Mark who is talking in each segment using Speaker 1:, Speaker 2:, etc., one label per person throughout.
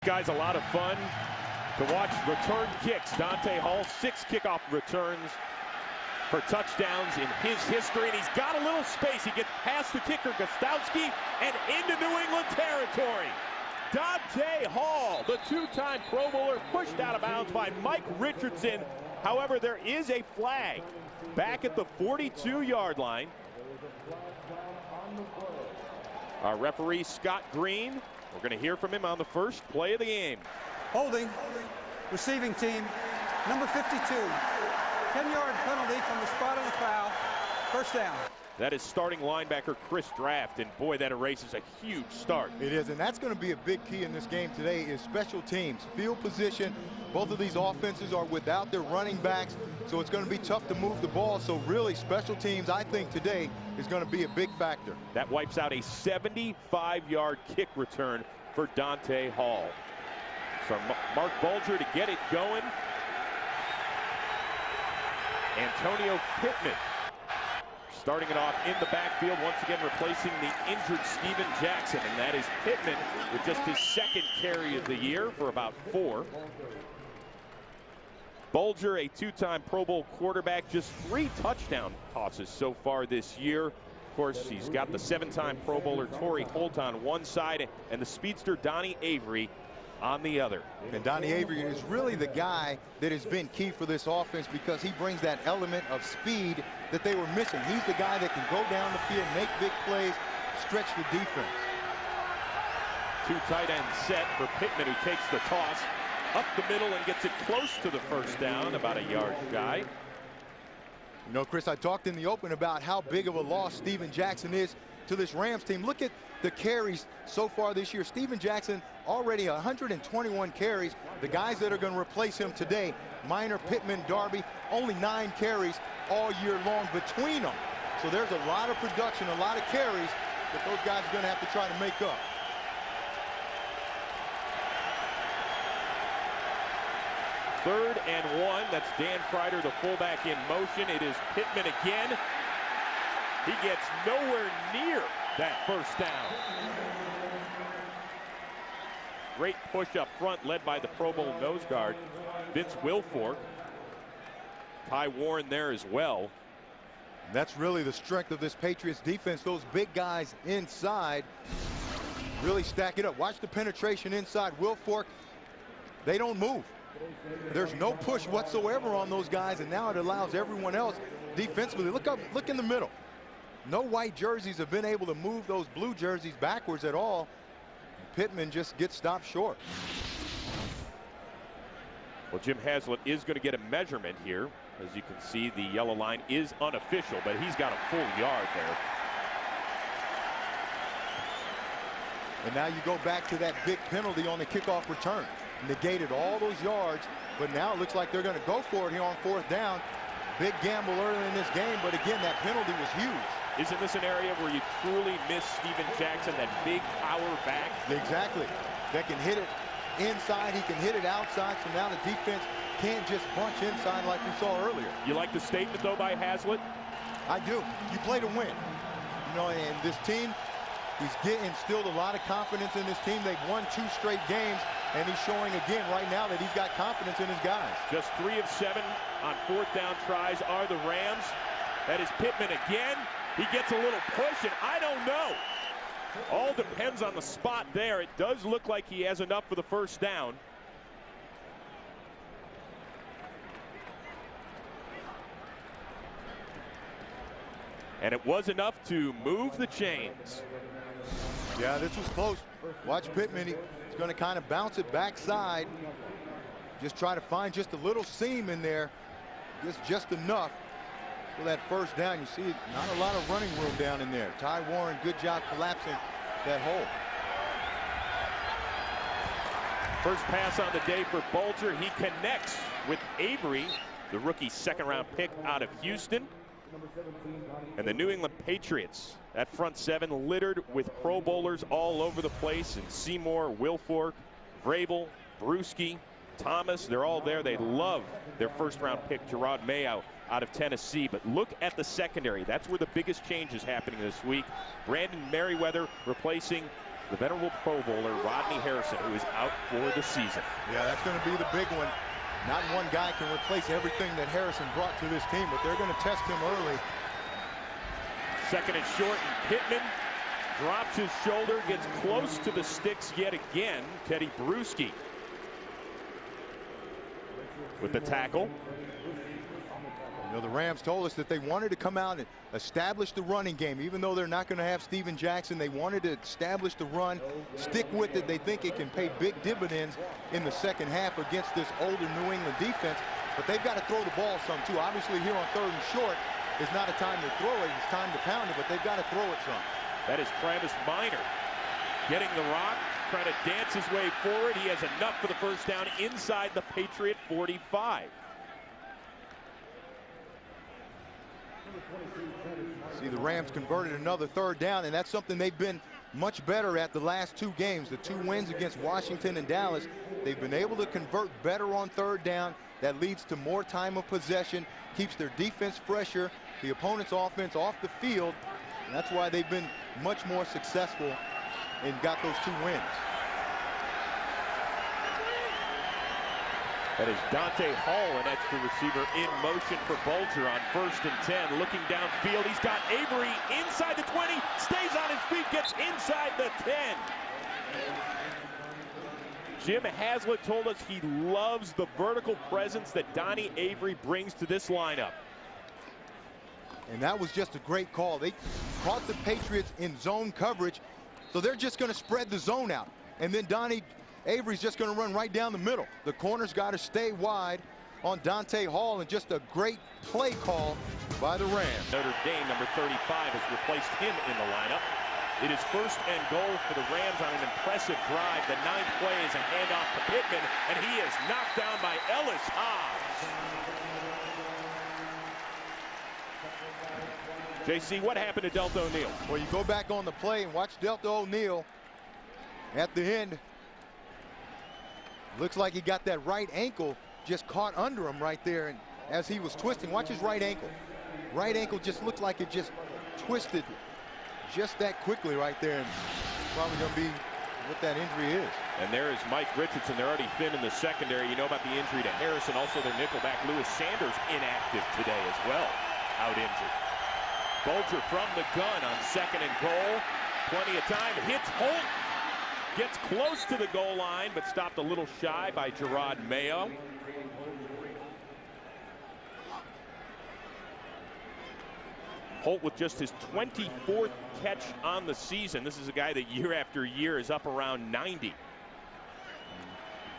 Speaker 1: Guys, a lot of fun to watch return kicks. Dante Hall, 6 kickoff returns for touchdowns in his history, and he's got a little space. He gets past the kicker, Gostowski, and into New England territory. Dante Hall, the 2-time Pro Bowler, pushed out of bounds by Mike Richardson. However, there is a flag back at the 42-yard line. Our referee, Scott Green, we're going to hear from him on the first play of the game.
Speaker 2: Holding, receiving team, number 52. 10-yard penalty from the spot of the foul. First down.
Speaker 1: That is starting linebacker Chris Draft, and boy, that erases a huge start.
Speaker 3: It is, and that's going to be a big key in this game today is special teams. Field position, both of these offenses are without their running backs, so it's going to be tough to move the ball. So really, special teams, I think, today is going to be a big factor.
Speaker 1: That wipes out a 75-yard kick return for Dante Hall. So Marc Bulger to get it going. Antonio Pittman starting it off in the backfield, once again replacing the injured Steven Jackson, and that is Pittman with just his 2nd carry of the year for about 4. Bulger, a 2-time Pro Bowl quarterback, just 3 touchdown tosses so far this year. Of course, he's got the 7-time Pro Bowler Torrey Holt on one side and the speedster Donnie Avery on the other.
Speaker 3: And Donnie Avery is really the guy that has been key for this offense because he brings that element of speed that they were missing. He's the guy that can go down the field, make big plays, stretch the defense.
Speaker 1: 2 tight end set for Pittman, who takes the toss up the middle and gets it close to the first down, about a yard shy.
Speaker 3: You know, Chris, I talked in the open about how big of a loss Steven Jackson is to this Rams team. Look at the carries so far this year. Steven Jackson already 121 carries. The guys that are going to replace him today, Minor, Pittman, Darby, only 9 carries all year long between them. So there's a lot of production, a lot of carries that those guys are going to have to try to make up.
Speaker 1: Third and 1. That's Dan Kreider, the fullback, in motion. It is Pittman again. He gets nowhere near that first down. Great push up front, led by the Pro Bowl nose guard, Vince Wilfork. Ty Warren there as well.
Speaker 3: And that's really the strength of this Patriots defense. Those big guys inside really stack it up. Watch the penetration inside. Wilfork, they don't move. There's no push whatsoever on those guys, and now it allows everyone else defensively. Look up, look in the middle. No white jerseys have been able to move those blue jerseys backwards at all. Pittman just gets stopped short.
Speaker 1: Well, Jim Haslett is going to get a measurement here. As you can see, the yellow line is unofficial, but he's got a full yard there.
Speaker 3: And now you go back to that big penalty on the kickoff return. Negated all those yards, but now it looks like they're going to go for it here on 4th down. Big gamble early in this game, but again, that penalty was huge.
Speaker 1: Isn't this an area where you truly miss Steven Jackson, that big power back?
Speaker 3: Exactly. That can hit it inside, he can hit it outside, so now the defense can't just bunch inside like we saw earlier.
Speaker 1: You like the statement, though, by Haslett?
Speaker 3: I do. You play to win. You know, and this team, he's instilled a lot of confidence in this team. They've won 2 straight games, and he's showing again right now that he's got confidence in his guys.
Speaker 1: Just 3 of 7 on 4th down tries are the Rams. That is Pittman again. He gets a little push, and I don't know. All depends on the spot there. It does look like he has enough for the first down. And it was enough to move the chains.
Speaker 3: Yeah, this was close. Watch Pittman. He's going to kind of bounce it backside. Just try to find just a little seam in there. Just enough for that first down. You see not a lot of running room down in there. Ty Warren, good job collapsing that hole.
Speaker 1: First pass on the day for Bulger. He connects with Avery, the rookie 2nd-round pick out of Houston. And the New England Patriots, that front 7 littered with Pro Bowlers all over the place. And Seymour, Wilfork, Vrabel, Bruschi, Thomas, they're all there. They love their 1st-round pick, Gerard Mayo, out of Tennessee. But look at the secondary. That's where the biggest change is happening this week. Brandon Merriweather replacing the venerable Pro Bowler Rodney Harrison, who is out for the season.
Speaker 3: Yeah, that's going to be the big one. Not one guy can replace everything that Harrison brought to this team, but they're going to test him early.
Speaker 1: Second and short, and Pittman drops his shoulder, gets close to the sticks yet again. Teddy Bruschi with the tackle.
Speaker 3: You know, the Rams told us that they wanted to come out and establish the running game. Even though they're not going to have Steven Jackson, they wanted to establish the run, stick with it. They think it can pay big dividends in the second half against this older New England defense. But they've got to throw the ball some, too. Obviously, here on third and short is not a time to throw it. It's time to pound it, but they've got to throw it some.
Speaker 1: That is Travis Minor getting the rock, trying to dance his way forward. He has enough for the first down inside the Patriot 45.
Speaker 3: See, the Rams converted another third down, and that's something they've been much better at the last two games. The two wins against Washington and Dallas, they've been able to convert better on third down. That leads to more time of possession, keeps their defense fresher, the opponent's offense off the field. And that's why they've been much more successful and got those two wins.
Speaker 1: That is Dante Hall, an extra receiver, in motion for Bulger on 1st and 10. Looking downfield, he's got Avery inside the 20, stays on his feet, gets inside the 10. Jim Haslett told us he loves the vertical presence that Donnie Avery brings to this lineup.
Speaker 3: And that was just a great call. They caught the Patriots in zone coverage, so they're just going to spread the zone out. And then Donnie Avery's just going to run right down the middle. The corner's got to stay wide on Dante Hall, and just a great play call by the Rams.
Speaker 1: Notre Dame, number 35, has replaced him in the lineup. It is 1st and goal for the Rams on an impressive drive. The 9th play is a handoff to Pittman, and he is knocked down by Ellis Hobbs. JC, what happened to Delta O'Neal?
Speaker 3: Well, you go back on the play and watch Delta O'Neal at the end. Looks like he got that right ankle just caught under him right there, and as he was twisting, watch his right ankle. Right ankle just looked like it just twisted just that quickly right there, and probably going to be what that injury is.
Speaker 1: And there is Mike Richardson. They're already thin in the secondary. You know about the injury to Harrison. Also, their nickelback Lewis Sanders inactive today as well, out injured. Bulger from the gun on 2nd and goal. Plenty of time. Hits Holt. Gets close to the goal line, but stopped a little shy by Gerard Mayo. Holt with just his 24th catch on the season. This is a guy that year after year is up around 90.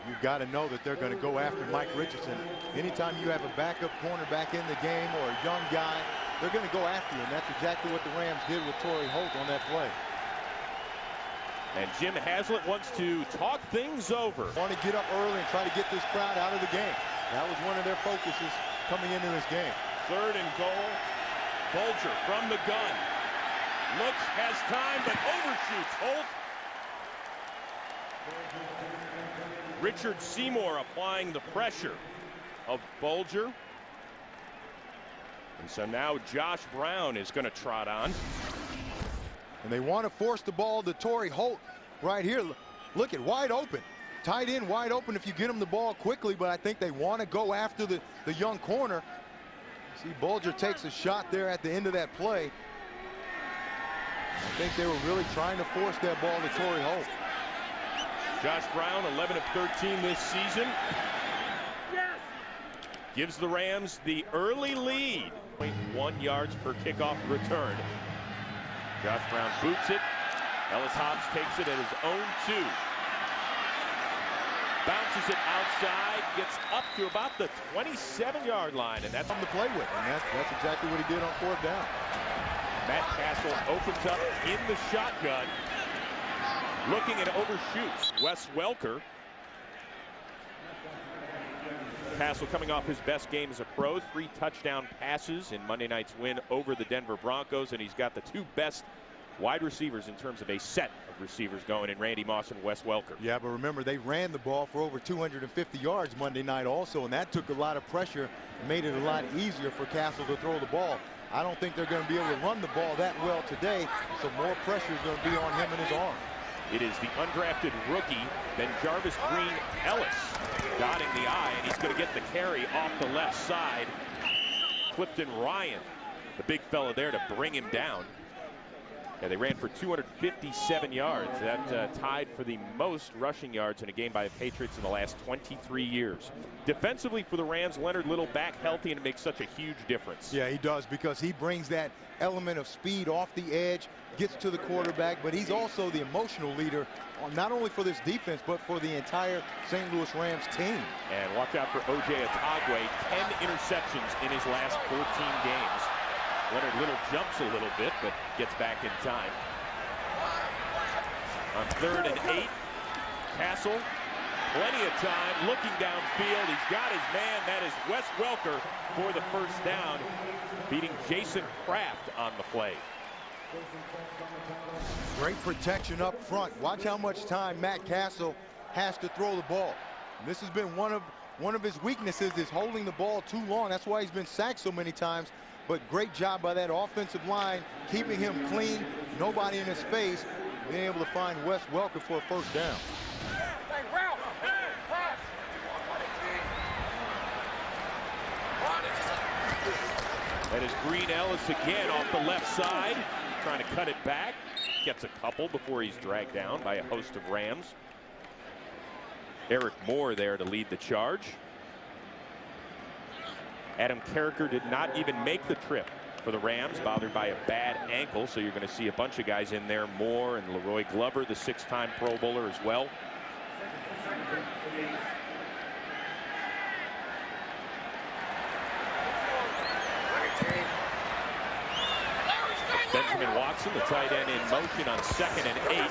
Speaker 3: You've got to know that they're going to go after Mike Richardson. Anytime you have a backup cornerback in the game or a young guy, they're going to go after you, and that's exactly what the Rams did with Torrey Holt on that play.
Speaker 1: And Jim Haslett wants to talk things over.
Speaker 3: Want to get up early and try to get this crowd out of the game. That was one of their focuses coming into this game. 3rd and goal.
Speaker 1: Bulger from the gun. Looks, has time, but overshoots Holt. Richard Seymour applying the pressure of Bulger. And so now Josh Brown is going to trot on.
Speaker 3: And they want to force the ball to Torrey Holt right here. Look at wide open. Tight end wide open if you get him the ball quickly, but I think they want to go after the young corner. See, Bulger takes a shot there at the end of that play. I think they were really trying to force that ball to Torrey Holt.
Speaker 1: Josh Brown, 11 of 13 this season. Gives the Rams the early lead. 0.1 yards per kickoff return. Josh Brown boots it. Ellis Hobbs takes it at his own 2. Bounces it outside, gets up to about the 27-yard line, and that's on
Speaker 3: to play with. And that's exactly what he did on 4th down.
Speaker 1: Matt Cassel opens up in the shotgun. Looking and overshoots Wes Welker. Cassel coming off his best game as a pro. 3 touchdown passes in Monday night's win over the Denver Broncos, and he's got the 2 best wide receivers in terms of a set of receivers going in Randy Moss and Wes Welker.
Speaker 3: Yeah, but remember, they ran the ball for over 250 yards Monday night also, and that took a lot of pressure and made it a lot easier for Cassel to throw the ball. I don't think they're going to be able to run the ball that well today, so more pressure is going to be on him and his arm.
Speaker 1: It is the undrafted rookie, Jarvis Green Ellis, dotting the I, and he's going to get the carry off the left side. Clifton Ryan, the big fella there to bring him down. Yeah, they ran for 257 yards. That tied for the most rushing yards in a game by the Patriots in the last 23 years. Defensively for the Rams, Leonard Little back healthy, and it makes such a huge difference.
Speaker 3: Yeah, he does, because he brings that element of speed off the edge, gets to the quarterback, but he's also the emotional leader, not only for this defense, but for the entire St. Louis Rams team.
Speaker 1: And watch out for O.J. Atagwe, 10 interceptions in his last 14 games. Leonard Little jumps a little bit, but gets back in time. On 3rd and 8, Cassel, plenty of time, looking downfield. He's got his man. That is Wes Welker for the first down, beating Jason Kraft on the play.
Speaker 3: Great protection up front. Watch how much time Matt Cassel has to throw the ball. And this has been one of his weaknesses, is holding the ball too long. That's why he's been sacked so many times. But great job by that offensive line, keeping him clean, nobody in his face, being able to find Wes Welker for a first down.
Speaker 1: That is Green Ellis again off the left side, trying to cut it back. Gets a couple before he's dragged down by a host of Rams. Eric Moore there to lead the charge. Adam Carricker did not even make the trip for the Rams, bothered by a bad ankle, so you're going to see a bunch of guys in there. Moore and Leroy Glover, the 6-time Pro Bowler as well. Benjamin Watson, the tight end, in motion on 2nd and 8.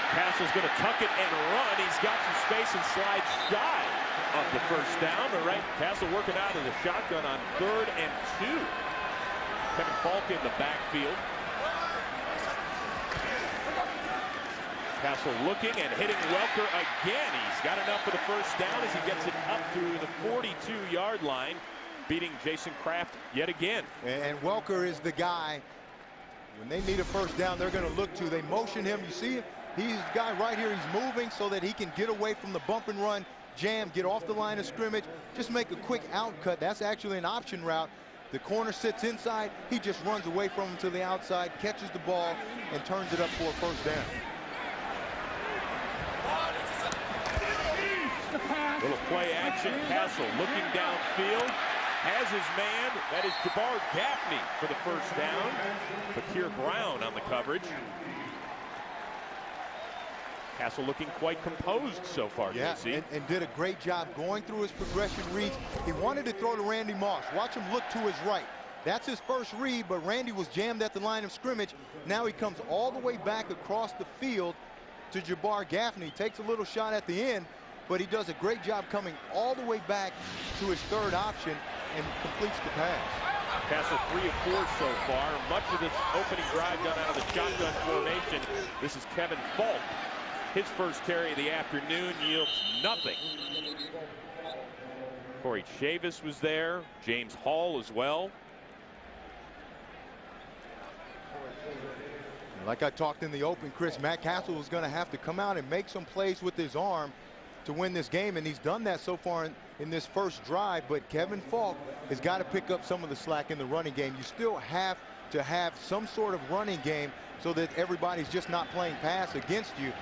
Speaker 1: Cassel's going to tuck it and run. He's got some space and slides shy of the first down. All right, Cassel working out of the shotgun on 3rd and 2. Kevin Falk in the backfield. Cassel looking and hitting Welker again. He's got enough for the first down as he gets it up to the 42-yard line, beating Jason Kraft yet again.
Speaker 3: And Welker is the guy, when they need a first down, they're going to look to. They motion him. You see, he's the guy right here. He's moving so that he can get away from the bump and run jam, get off the line of scrimmage, just make a quick out cut. That's actually an option route. The corner sits inside. He just runs away from him to the outside, catches the ball, and turns it up for a first down.
Speaker 1: Little play action. Cassel looking downfield. Has his man. That is Jabbar Gaffney for the first down. Bakir Brown on the coverage. Cassel looking quite composed so far.
Speaker 3: Yeah, and did a great job going through his progression reads. He wanted to throw to Randy Moss. Watch him look to his right. That's his first read, but Randy was jammed at the line of scrimmage. Now he comes all the way back across the field to Jabbar Gaffney. Takes a little shot at the end, but he does a great job coming all the way back to his third option and completes the pass.
Speaker 1: Cassel 3 of 4 so far. Much of this opening drive done out of the shotgun formation. This is Kevin Falk. His first carry of the afternoon yields nothing. Corey Chavis was there. James Hall as well.
Speaker 3: Like I talked in the open, Chris, Matt Cassel was going to have to come out and make some plays with his arm to win this game, and he's done that so far in this first drive. But Kevin Falk has got to pick up some of the slack in the running game. You still have to have some sort of running game so that everybody's just not playing pass against you.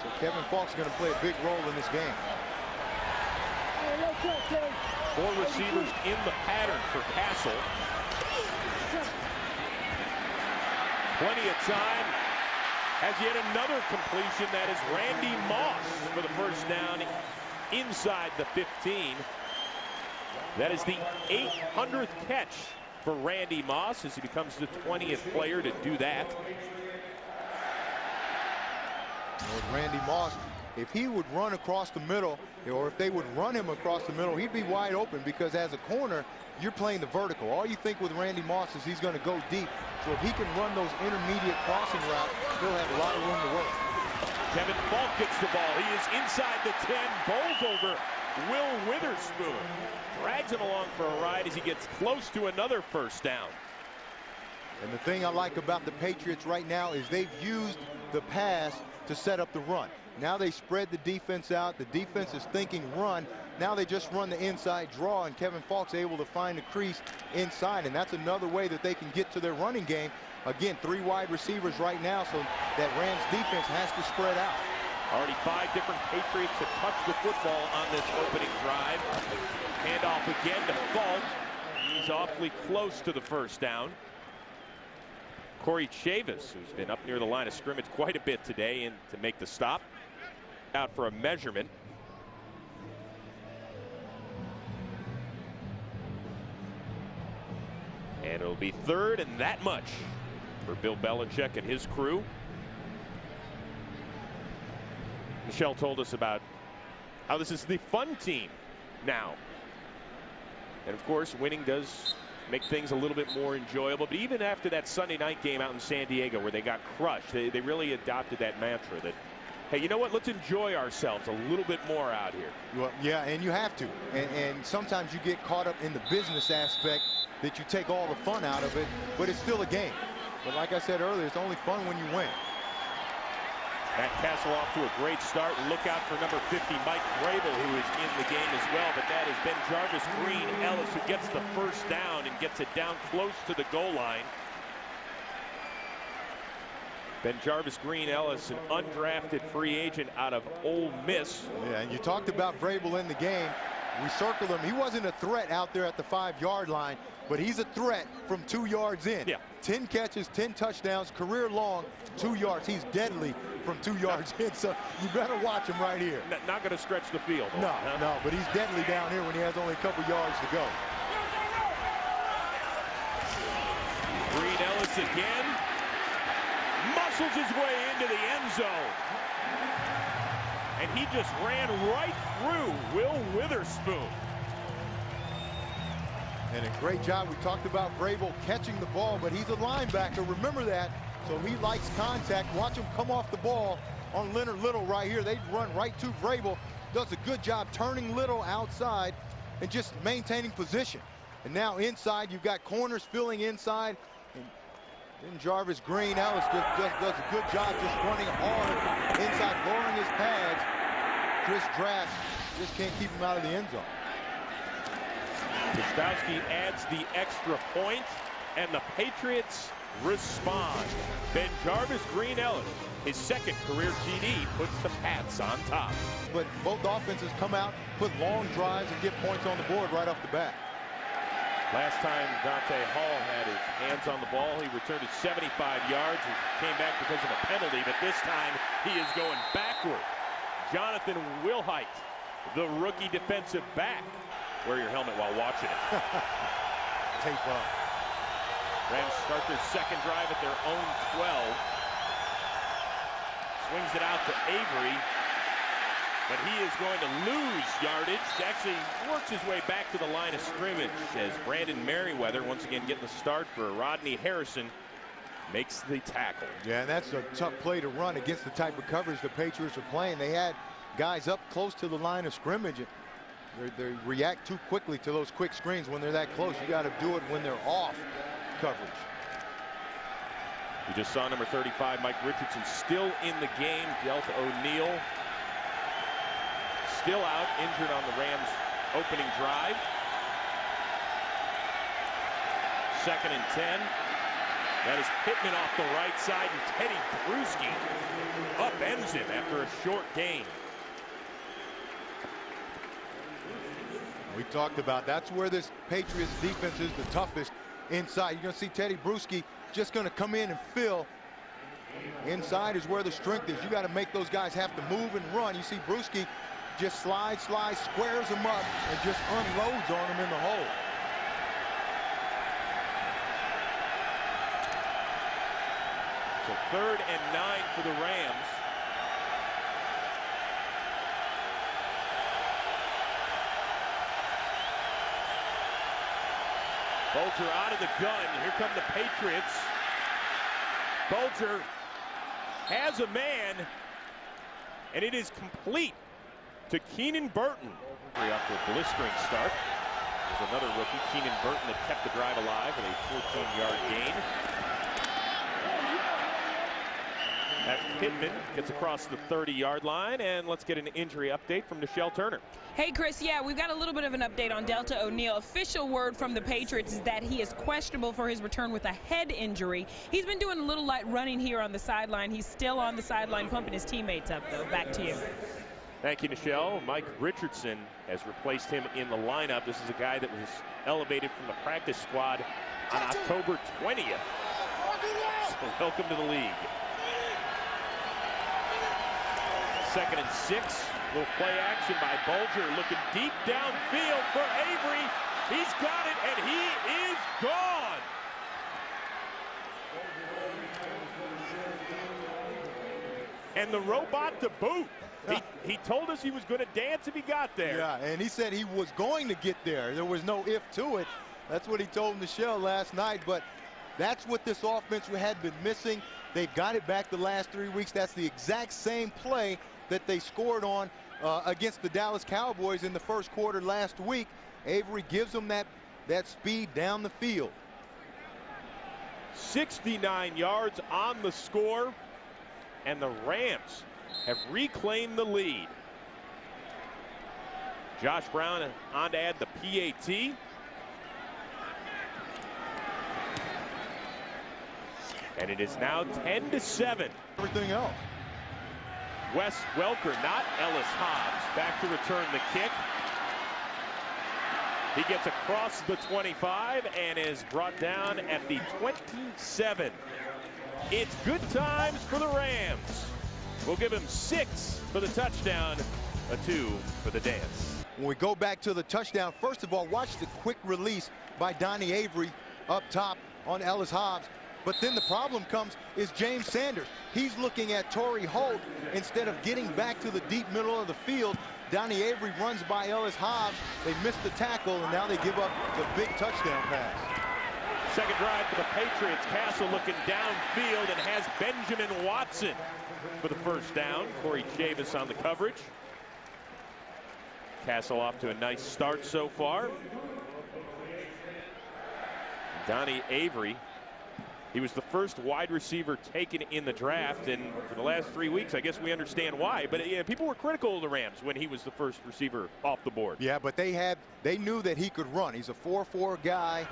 Speaker 3: So Kevin Falk's going to play a big role in this game.
Speaker 1: 4 receivers in the pattern for Cassel. Plenty of time. Has yet another completion. That is Randy Moss for the first down inside the 15. That is the 800th catch for Randy Moss as he becomes the 20th player to do that.
Speaker 3: With Randy Moss, if he would run across the middle, or if they would run him across the middle, he'd be wide open, because as a corner, you're playing the vertical. All you think with Randy Moss is he's going to go deep. So if he can run those intermediate crossing routes, he'll have a lot of room to work.
Speaker 1: Kevin Falk gets the ball. He is inside the 10, bowls over Will Witherspoon. Drags him along for a ride as he gets close to another first down.
Speaker 3: And the thing I like about the Patriots right now is they've used the pass to set up the run. Now they spread the defense out. The defense is thinking run. Now they just run the inside draw, and Kevin Falk's able to find the crease inside, and that's another way that they can get to their running game. Again, 3 wide receivers right now, so that Rams defense has to spread out.
Speaker 1: Already 5 different Patriots to touch the football on this opening drive. Handoff again to Falk. He's awfully close to the first down. Corey Chavis, who's been up near the line of scrimmage quite a bit today, and to make the stop, out for a measurement. And it'll be 3rd and that much for Bill Belichick and his crew. Michelle told us about how this is the fun team now. And of course, winning does make things a little bit more enjoyable. But even after that Sunday night game out in San Diego where they got crushed, they really adopted that mantra that, hey, you know what? Let's enjoy ourselves a little bit more out here.
Speaker 3: Well, yeah, and you have to. And sometimes you get caught up in the business aspect that you take all the fun out of it, but it's still a game. But like I said earlier, it's only fun when you win.
Speaker 1: Matt Cassel off to a great start. Look out for number 50, Mike Vrabel, who is in the game as well. But that is Ben Jarvis Green Ellis who gets the first down and gets it down close to the goal line. Ben Jarvis Green Ellis, an undrafted free agent out of Ole Miss.
Speaker 3: Yeah, and you talked about Vrabel in the game. We circled him. He wasn't a threat out there at the 5-yard line, but he's a threat from 2 yards in.
Speaker 1: Yeah.
Speaker 3: 10 catches, 10 touchdowns, career long, 2 yards. He's deadly from 2 yards in, so you better watch him right here.
Speaker 1: Not going to stretch the field.
Speaker 3: No, no, but he's deadly down here when he has only a couple yards to go.
Speaker 1: Green Ellis again. Muscles his way into the end zone. And he just ran right through Will Witherspoon.
Speaker 3: And a great job. We talked about Vrabel catching the ball, but he's a linebacker. Remember that. So he likes contact. Watch him come off the ball on Leonard Little right here. They run right to Vrabel. Does a good job turning Little outside and just maintaining position. And now inside, you've got corners filling inside. And then Jarvis Green Ellis just does a good job just running hard inside, lowering his pads. Chris Draft just can't keep him out of the end zone.
Speaker 1: Gostowski adds the extra point, and the Patriots respond. Ben Jarvis Green Ellis, his 2nd career TD, puts the Pats on top.
Speaker 3: But both offenses come out, put long drives, and get points on the board right off the bat.
Speaker 1: Last time Dante Hall had his hands on the ball, he returned it 75 yards and came back because of a penalty, but this time he is going backward. Jonathan Wilhite, the rookie defensive back. Wear your helmet while watching it.
Speaker 3: Tape up.
Speaker 1: Rams start their 2nd drive at their own 12. Swings it out to Avery, but he is going to lose yardage. Actually works his way back to the line of scrimmage as Brandon Merriweather, once again getting the start for Rodney Harrison, makes the tackle.
Speaker 3: Yeah, and that's a tough play to run against the type of coverage the Patriots are playing. They had guys up close to the line of scrimmage. They react too quickly to those quick screens when they're that close. You got to do it when they're off coverage.
Speaker 1: You just saw number 35, Mike Richardson, still in the game. Delta O'Neal still out, injured on the Rams' opening drive. 2nd and 10. That is Pittman off the right side, and Teddy Bruschi upends him after a short gain.
Speaker 3: We talked about that's where this Patriots defense is the toughest inside. You're going to see Teddy Bruschi just going to come in and fill. Inside is where the strength is. You got to make those guys have to move and run. You see Bruschi just slides, squares them up, and just unloads on them in the hole.
Speaker 1: So 3rd and 9 for the Rams. Bulger out of the gun. Here come the Patriots. Bulger has a man, and it is complete to Keenan Burton. After a blistering start. There's another rookie, Keenan Burton, that kept the drive alive with a 14-yard gain. As Pittman gets across the 30-yard line, and let's get an injury update from Nichelle Turner.
Speaker 4: Hey, Chris, yeah, we've got a little bit of an update on Delta O'Neal. Official word from the Patriots is that he is questionable for his return with a head injury. He's been doing a little light running here on the sideline. He's still on the sideline pumping his teammates up, though. Back to you.
Speaker 1: Thank you, Nichelle. Mike Richardson has replaced him in the lineup. This is a guy that was elevated from the practice squad on October 20th. So welcome to the league. 2nd and 6. Little play action by Bulger, looking deep downfield for Avery. He's got it, and he is gone. And the robot to boot. He told us he was going to dance if he got there.
Speaker 3: Yeah, and he said he was going to get there. There was no if to it. That's what he told Nichelle last night. But that's what this offense had been missing. They've got it back the last 3 weeks. That's the exact same play that they scored on against the Dallas Cowboys in the first quarter last week. Avery gives them that speed down the field.
Speaker 1: 69 yards on the score, and the Rams have reclaimed the lead. Josh Brown on to add the PAT. And it is now 10-7.
Speaker 3: Everything else.
Speaker 1: Wes Welker, not Ellis Hobbs, back to return the kick. He gets across the 25 and is brought down at the 27. It's good times for the Rams. We'll give him 6 for the touchdown, a 2 for the dance.
Speaker 3: When we go back to the touchdown, first of all, watch the quick release by Donnie Avery up top on Ellis Hobbs. But then the problem comes is James Sanders. He's looking at Torrey Holt instead of getting back to the deep middle of the field. Donnie Avery runs by Ellis Hobbs. They missed the tackle, and now they give up the big touchdown pass.
Speaker 1: Second drive for the Patriots. Cassel looking downfield and has Benjamin Watson for the first down. Corey Chavis on the coverage. Cassel off to a nice start so far. Donnie Avery, he was the first wide receiver taken in the draft, and for the last 3 weeks, I guess we understand why. But yeah, people were critical of the Rams when he was the first receiver off the board.
Speaker 3: Yeah, but they knew that he could run. He's a 4-4 guy.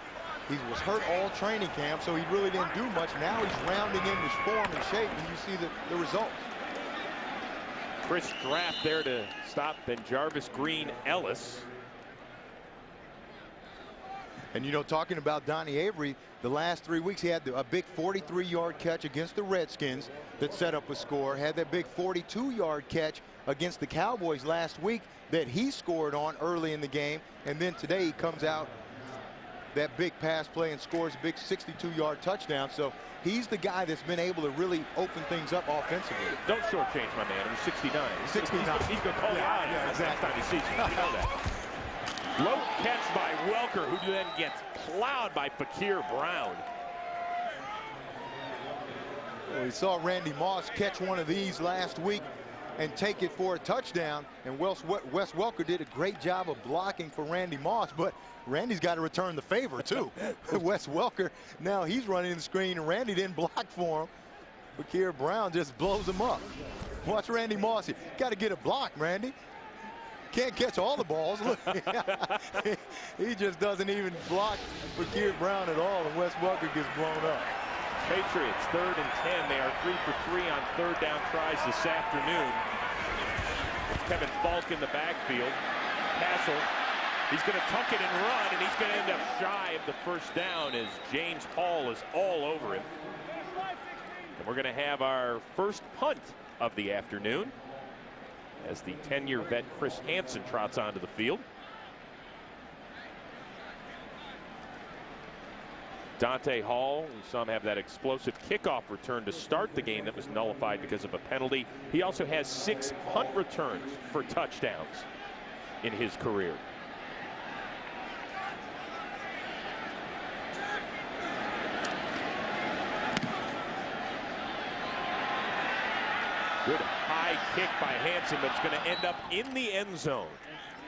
Speaker 3: He was hurt all training camp, so he really didn't do much. Now he's rounding into form and shape, and you see the results.
Speaker 1: Chris Draft there to stop Benjarvis Green Ellis.
Speaker 3: And, you know, talking about Donnie Avery, the last 3 weeks he had a big 43-yard catch against the Redskins that set up a score. Had that big 42-yard catch against the Cowboys last week that he scored on early in the game. And then today he comes out that big pass play and scores a big 62-yard touchdown. So he's the guy that's been able to really open things up offensively.
Speaker 1: Don't shortchange my man. He's 69.
Speaker 3: 69.
Speaker 1: He's going to call you out.
Speaker 3: Yeah, exactly.
Speaker 1: Next time he sees you. You know that. Low catch by Welker, who then gets plowed by Fakir Brown.
Speaker 3: Well, we saw Randy Moss catch one of these last week and take it for a touchdown. And Wes Welker did a great job of blocking for Randy Moss, but Randy's got to return the favor too. Wes Welker, now he's running the screen, and Randy didn't block for him. Fakir Brown just blows him up. Watch Randy Moss here. Got to get a block, Randy. Can't catch all the balls. Look, he just doesn't even block Fakir Brown at all, and Wes Welker gets blown up.
Speaker 1: Patriots 3rd and 10. They are 3 for 3 on 3rd down tries this afternoon. It's Kevin Falk in the backfield. Cassel, he's going to tuck it and run, and he's going to end up shy of the first down as James Hall is all over him. And we're going to have our first punt of the afternoon as the 10-year vet Chris Hansen trots onto the field. Dante Hall, we saw him have that explosive kickoff return to start the game that was nullified because of a penalty. He also has 6 punt returns for touchdowns in his career. Good high kick by Hansen, but it's going to end up in the end zone.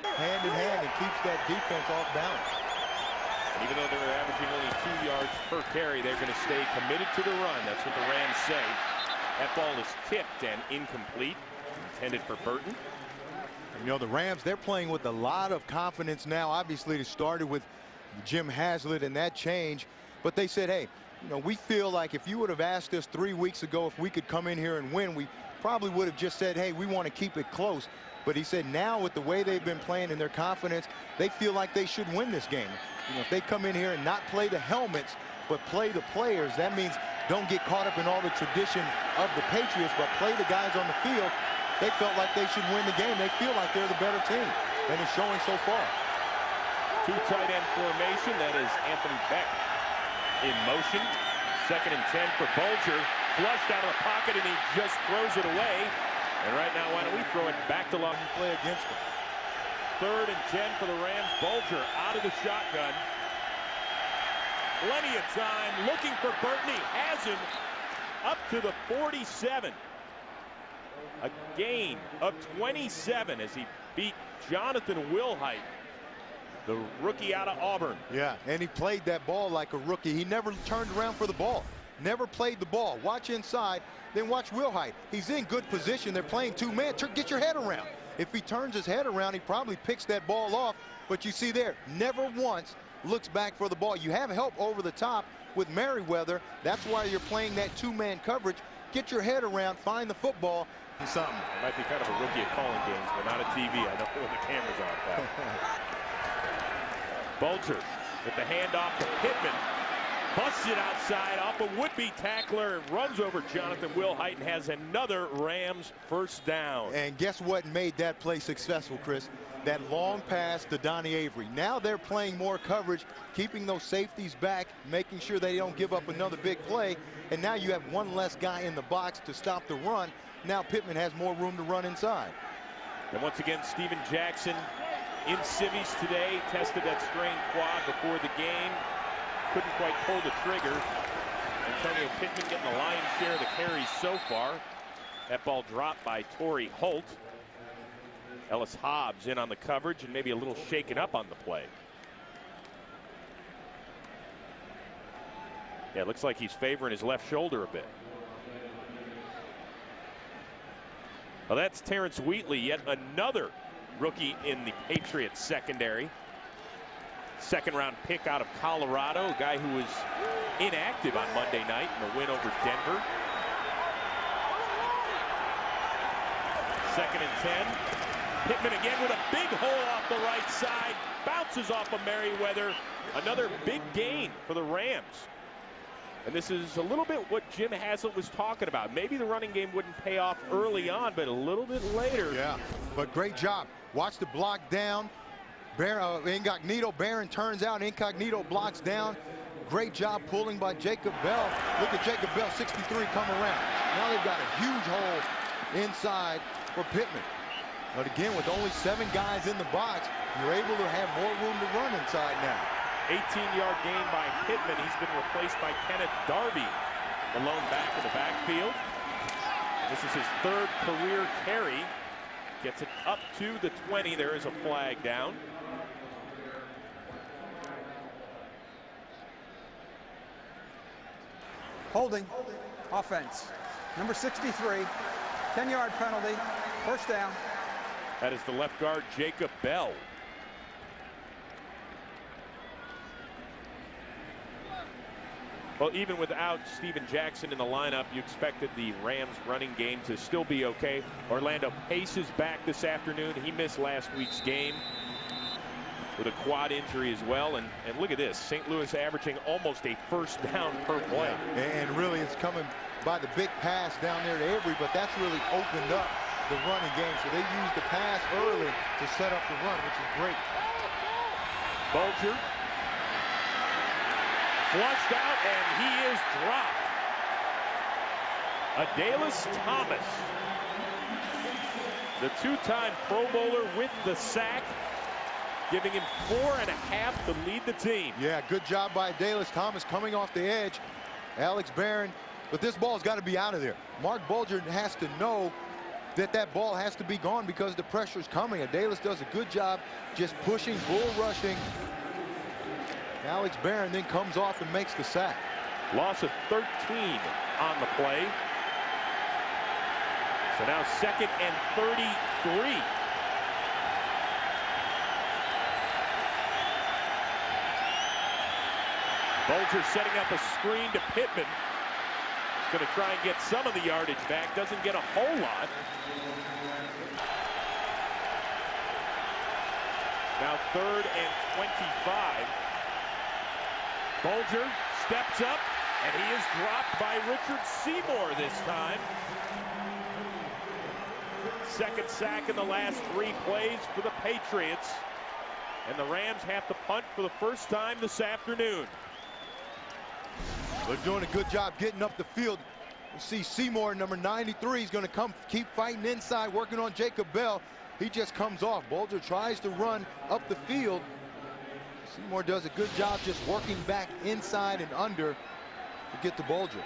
Speaker 3: Hand in hand, and keeps that defense off balance.
Speaker 1: And even though they're averaging only 2 yards per carry, they're going to stay committed to the run. That's what the Rams say. That ball is tipped and incomplete, intended for Burton.
Speaker 3: You know, the Rams, they're playing with a lot of confidence now. Obviously, it started with Jim Haslett and that change. But they said, hey, you know, we feel like if you would have asked us 3 weeks ago if we could come in here and win, we probably would have just said, hey, we want to keep it close. But he said now with the way they've been playing and their confidence, they feel like they should win this game. You know, if they come in here and not play the helmets, but play the players, that means don't get caught up in all the tradition of the Patriots, but play the guys on the field. They felt like they should win the game. They feel like they're the better team, and it's showing so far.
Speaker 1: 2 tight end formation. That is Anthony Beck in motion. 2nd and 10 for Bulger. Flushed out of the pocket, and he just throws it away. And right now, why don't we throw it back to long
Speaker 3: play against them.
Speaker 1: 3rd and 10 for the Rams. Bulger out of the shotgun. Plenty of time looking for Burton. He has him up to the 47. A gain of 27 as he beat Jonathan Wilhite, the rookie out of Auburn.
Speaker 3: Yeah, and he played that ball like a rookie. He never turned around for the ball. Never played the ball. Watch inside, then watch Wilhite. He's in good position. They're playing 2-man. Get your head around. If he turns his head around, he probably picks that ball off. But you see there, never once looks back for the ball. You have help over the top with Merriweather. That's why you're playing that 2-man coverage. Get your head around, find the football. Something.
Speaker 1: It might be kind of a rookie at calling games, but not a TV. I know when the camera's on. Bulger with the handoff to Pittman. Busts it outside off a would-be tackler and runs over Jonathan Wilhite and has another Rams first down.
Speaker 3: And guess what made that play successful, Chris? That long pass to Donnie Avery. Now they're playing more coverage, keeping those safeties back, making sure they don't give up another big play. And now you have one less guy in the box to stop the run. Now Pittman has more room to run inside.
Speaker 1: And once again, Steven Jackson in civvies today. Tested that strained quad before the game. Couldn't quite pull the trigger. Antonio Pittman getting the lion's share of the carries so far. That ball dropped by Torrey Holt. Ellis Hobbs in on the coverage and maybe a little shaken up on the play. Yeah, it looks like he's favoring his left shoulder a bit. Well, that's Terrence Wheatley, yet another rookie in the Patriots secondary. 2nd-round pick out of Colorado, a guy who was inactive on Monday night in the win over Denver. 2nd and 10. Pittman again with a big hole off the right side. Bounces off of Merriweather. Another big gain for the Rams. And this is a little bit what Jim Haslett was talking about. Maybe the running game wouldn't pay off early on, but a little bit later.
Speaker 3: Yeah, but great job. Watch the block down. Incognito, Barron turns out. Incognito blocks down. Great job pulling by Jacob Bell. Look at Jacob Bell, 63, come around. Now they've got a huge hole inside for Pittman. But again, with only 7 guys in the box, you're able to have more room to run inside now.
Speaker 1: 18-yard gain by Pittman. He's been replaced by Kenneth Darby, the lone back in the backfield. This is his 3rd career carry. Gets it up to the 20. There is a flag down.
Speaker 2: Holding. Offense. Number 63. 10-yard penalty. First down.
Speaker 1: That is the left guard, Jacob Bell. Well, even without Steven Jackson in the lineup, you expected the Rams running game to still be okay. Orlando Pace is back this afternoon. He missed last week's game with a quad injury as well. And look at this, St. Louis averaging almost a first down per play.
Speaker 3: And really it's coming by the big pass down there to Avery, but that's really opened up the running game. So they used the pass early to set up the run, which is great.
Speaker 1: Bulger flushed out, and he is dropped. Adalis Thomas, the 2-time Pro Bowler with the sack, giving him 4.5 to lead the team.
Speaker 3: Yeah, good job by Adalis Thomas coming off the edge. Alex Barron, but this ball's got to be out of there. Marc Bulger has to know that that ball has to be gone because the pressure's coming. Adalis does a good job just pushing, bull rushing. Alex Barron then comes off and makes the sack.
Speaker 1: Loss of 13 on the play. So now 2nd and 33. Bulger setting up a screen to Pittman. He's going to try and get some of the yardage back. Doesn't get a whole lot. Now 3rd and 25. Bulger steps up, and he is dropped by Richard Seymour this time. 2nd sack in the last 3 plays for the Patriots. And the Rams have to punt for the first time this afternoon.
Speaker 3: They're doing a good job getting up the field. You see Seymour, number 93, is going to come keep fighting inside, working on Jacob Bell. He just comes off. Bulger tries to run up the field. Seymour does a good job just working back inside and under to get to Bulger.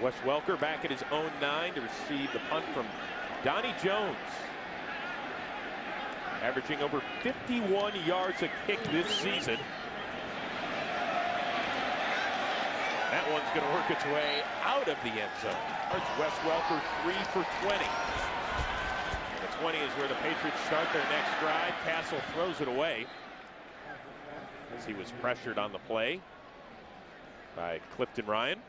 Speaker 1: Wes Welker back at his own 9 to receive the punt from Donnie Jones. Averaging over 51 yards a kick this season. That one's going to work its way out of the end zone. It's Wes Welker 3 for 20. The 20 is where the Patriots start their next drive. Cassel throws it away as he was pressured on the play by Clifton Ryan.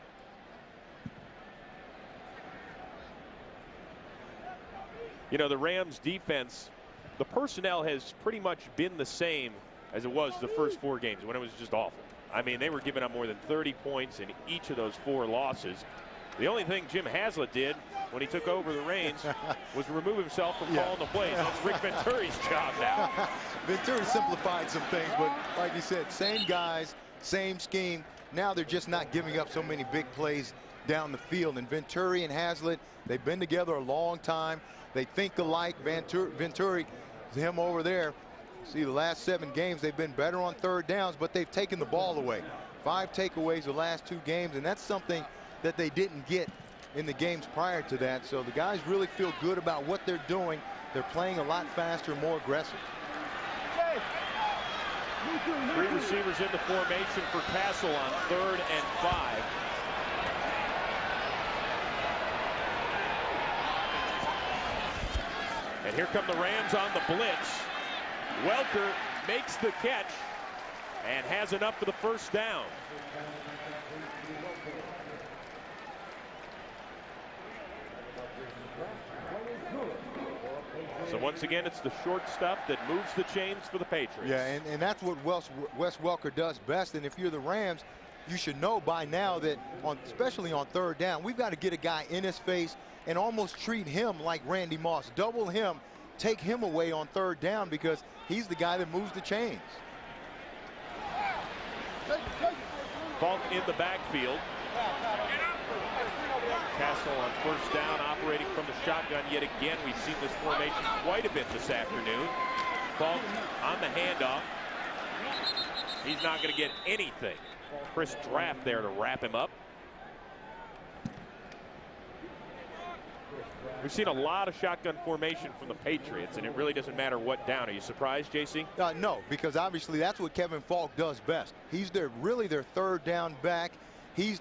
Speaker 1: You know, the Rams defense, the personnel has pretty much been the same as it was the first 4 games when it was just awful. I mean, they were giving up more than 30 points in each of those 4 losses. The only thing Jim Haslett did when he took over the reins was remove himself from calling the plays. That's Rick Venturi's job now.
Speaker 3: Venturi simplified some things, but like you said, same guys, same scheme. Now they're just not giving up so many big plays down the field. And Venturi and Haslett, they've been together a long time. They think alike. Venturi, him over there. See, the last 7 games, they've been better on 3rd downs, but they've taken the ball away. 5 takeaways the last 2 games, and that's something that they didn't get in the games prior to that. So the guys really feel good about what they're doing. They're playing a lot faster, more aggressive.
Speaker 1: 3 receivers in the formation for Cassel on 3rd and 5. And here come the Rams on the blitz. Welker makes the catch and has enough for the first down. So once again, it's the short stuff that moves the chains for the Patriots.
Speaker 3: Yeah, and that's what Wes Welker does best. And if you're the Rams, you should know by now that, especially on 3rd down, we've got to get a guy in his face and almost treat him like Randy Moss. Double him, take him away on 3rd down because he's the guy that moves the chains.
Speaker 1: Falk in the backfield. Cassel on 1st down, operating from the shotgun yet again. We've seen this formation quite a bit this afternoon. Falk on the handoff. He's not going to get anything. Chris Draft there to wrap him up. We've seen a lot of shotgun formation from the Patriots, and it really doesn't matter what down. Are you surprised, JC?
Speaker 3: No, because obviously that's what Kevin Falk does best. He's really their 3rd down back.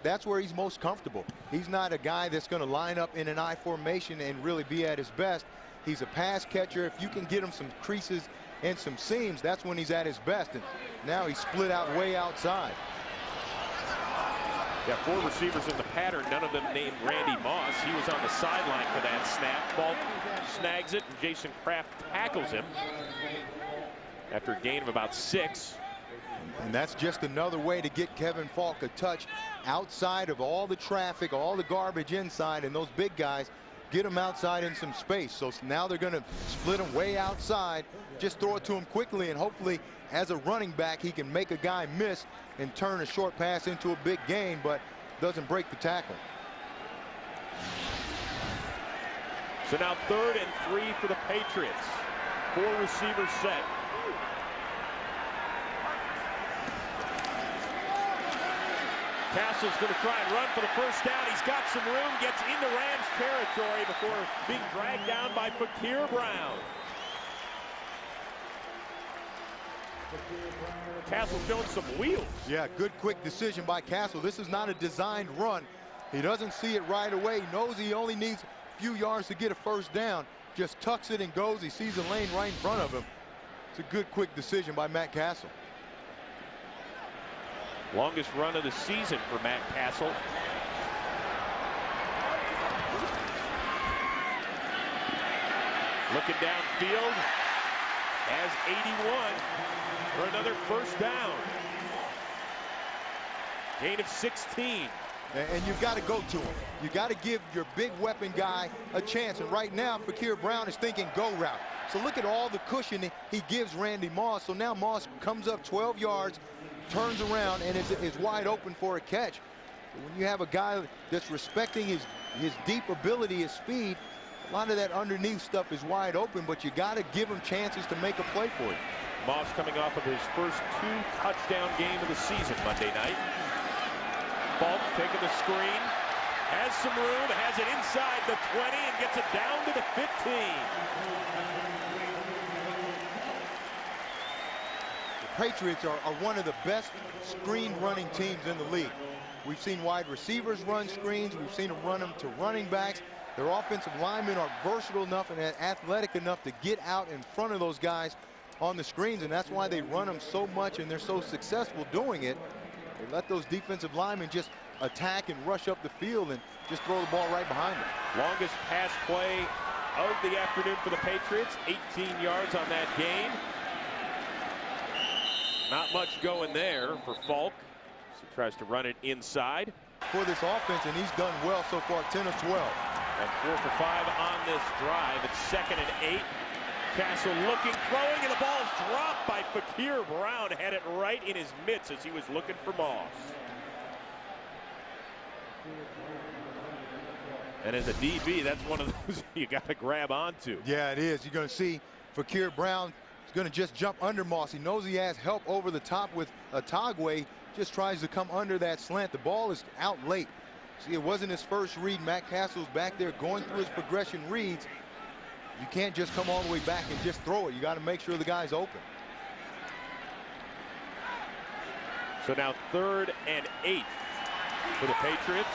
Speaker 3: That's where he's most comfortable. He's not a guy that's going to line up in an I formation and really be at his best. He's a pass catcher. If you can get him some creases and some seams, that's when he's at his best. And now he's split out way outside.
Speaker 1: Yeah, 4 receivers in the pattern, none of them named Randy Moss. He was on the sideline for that snap. Falk snags it, and Jason Kraft tackles him after a gain of about 6.
Speaker 3: And that's just another way to get Kevin Falk a touch outside of all the traffic, all the garbage inside, and those big guys get him outside in some space. So now they're going to split him way outside. Just throw it to him quickly, and hopefully as a running back he can make a guy miss and turn a short pass into a big gain, but doesn't break the tackle.
Speaker 1: So now 3rd and 3 for the Patriots. 4 receivers set. Cassel's going to try and run for the first down. He's got some room, gets into Rams territory before being dragged down by Fakir Brown. Cassel showing some wheels.
Speaker 3: Yeah, good quick decision by Cassel. This is not a designed run. He doesn't see it right away. He knows he only needs few yards to get a first down, just tucks it and goes. He sees the lane right in front of him. It's a good, quick decision by Matt Cassel.
Speaker 1: Longest run of the season for Matt Cassel. Looking downfield, has 81 for another first down. Gain of 16.
Speaker 3: And you've got to go to him. You got to give your big weapon guy a chance. And right now, Fakir Brown is thinking go route. So look at all the cushion he gives Randy Moss. So now Moss comes up 12 yards, turns around, and is wide open for a catch. When you have a guy that's respecting his deep ability, his speed, a lot of that underneath stuff is wide open, but you got to give him chances to make a play for you.
Speaker 1: Moss coming off of his first 2-touchdown game of the season Monday night. Falk taking the screen, has some room, has it inside the 20 and gets it down to the 15.
Speaker 3: The Patriots are one of the best screen running teams in the league. We've seen wide receivers run screens. We've seen them run them to running backs. Their offensive linemen are versatile enough and athletic enough to get out in front of those guys on the screens, and that's why they run them so much and they're so successful doing it. They let those defensive linemen just attack and rush up the field and just throw the ball right behind them.
Speaker 1: Longest pass play of the afternoon for the Patriots, 18 yards on that gain. Not much going there for Falk. So he tries to run it inside.
Speaker 3: For this offense, and he's done well so far, 10 of 12.
Speaker 1: And 4 for 5 on this drive. It's 2nd and 8. Cassel looking, throwing, and the ball's dropped by Fakir Brown. Had it right in his mitts as he was looking for Moss. And as a DB, that's one of those you got to grab onto.
Speaker 3: Yeah, it is. You're going to see Fakir Brown is going to just jump under Moss. He knows he has help over the top with a Tagway. Just tries to come under that slant. The ball is out late. See, it wasn't his first read. Matt Cassel's back there going through his progression reads. You can't just come all the way back and just throw it. You got to make sure the guy's open.
Speaker 1: So now 3rd and 8 for the Patriots.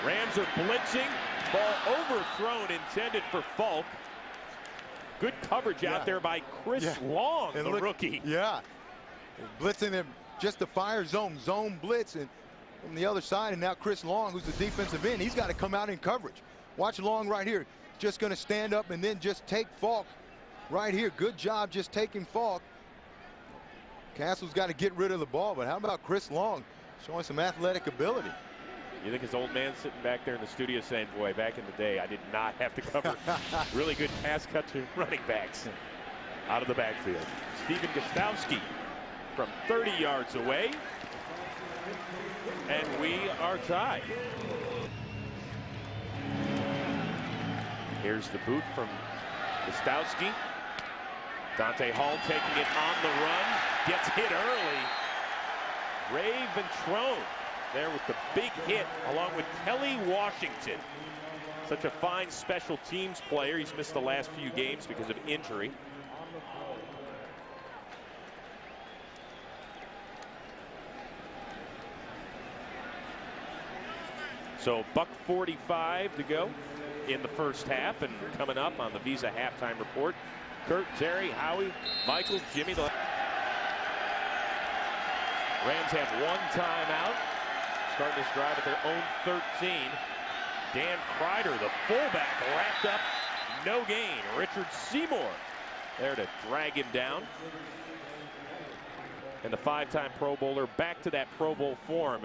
Speaker 1: Rams are blitzing. Ball overthrown, intended for Falk. Good coverage out there by Chris Long, the rookie.
Speaker 3: Yeah. Blitzing him just a fire zone blitz, and from the other side, and now Chris Long, who's the defensive end, he's got to come out in coverage. Watch Long right here. Just going to stand up and then just take Falk right here. Good job just taking Falk. Cassel's got to get rid of the ball, but how about Chris Long showing some athletic ability?
Speaker 1: You think his old man sitting back there in the studio saying, boy, back in the day, I did not have to cover really good pass cut to running backs out of the backfield. Stephen Gostowski from 30 yards away. And we are tied. Here's the boot from Gostowski. Dante Hall taking it on the run. Gets hit early. Ray Ventrone there with the big hit along with Kelly Washington. Such a fine special teams player. He's missed the last few games because of injury. So $1:45 to go in the first half, and coming up on the Visa halftime report, Kurt, Terry, Howie, Michael, Jimmy. The Rams have one timeout. Starting this drive at their own 13. Dan Kreider, the fullback, wrapped up, no gain. Richard Seymour there to drag him down. And the 5-time Pro Bowler back to that Pro Bowl form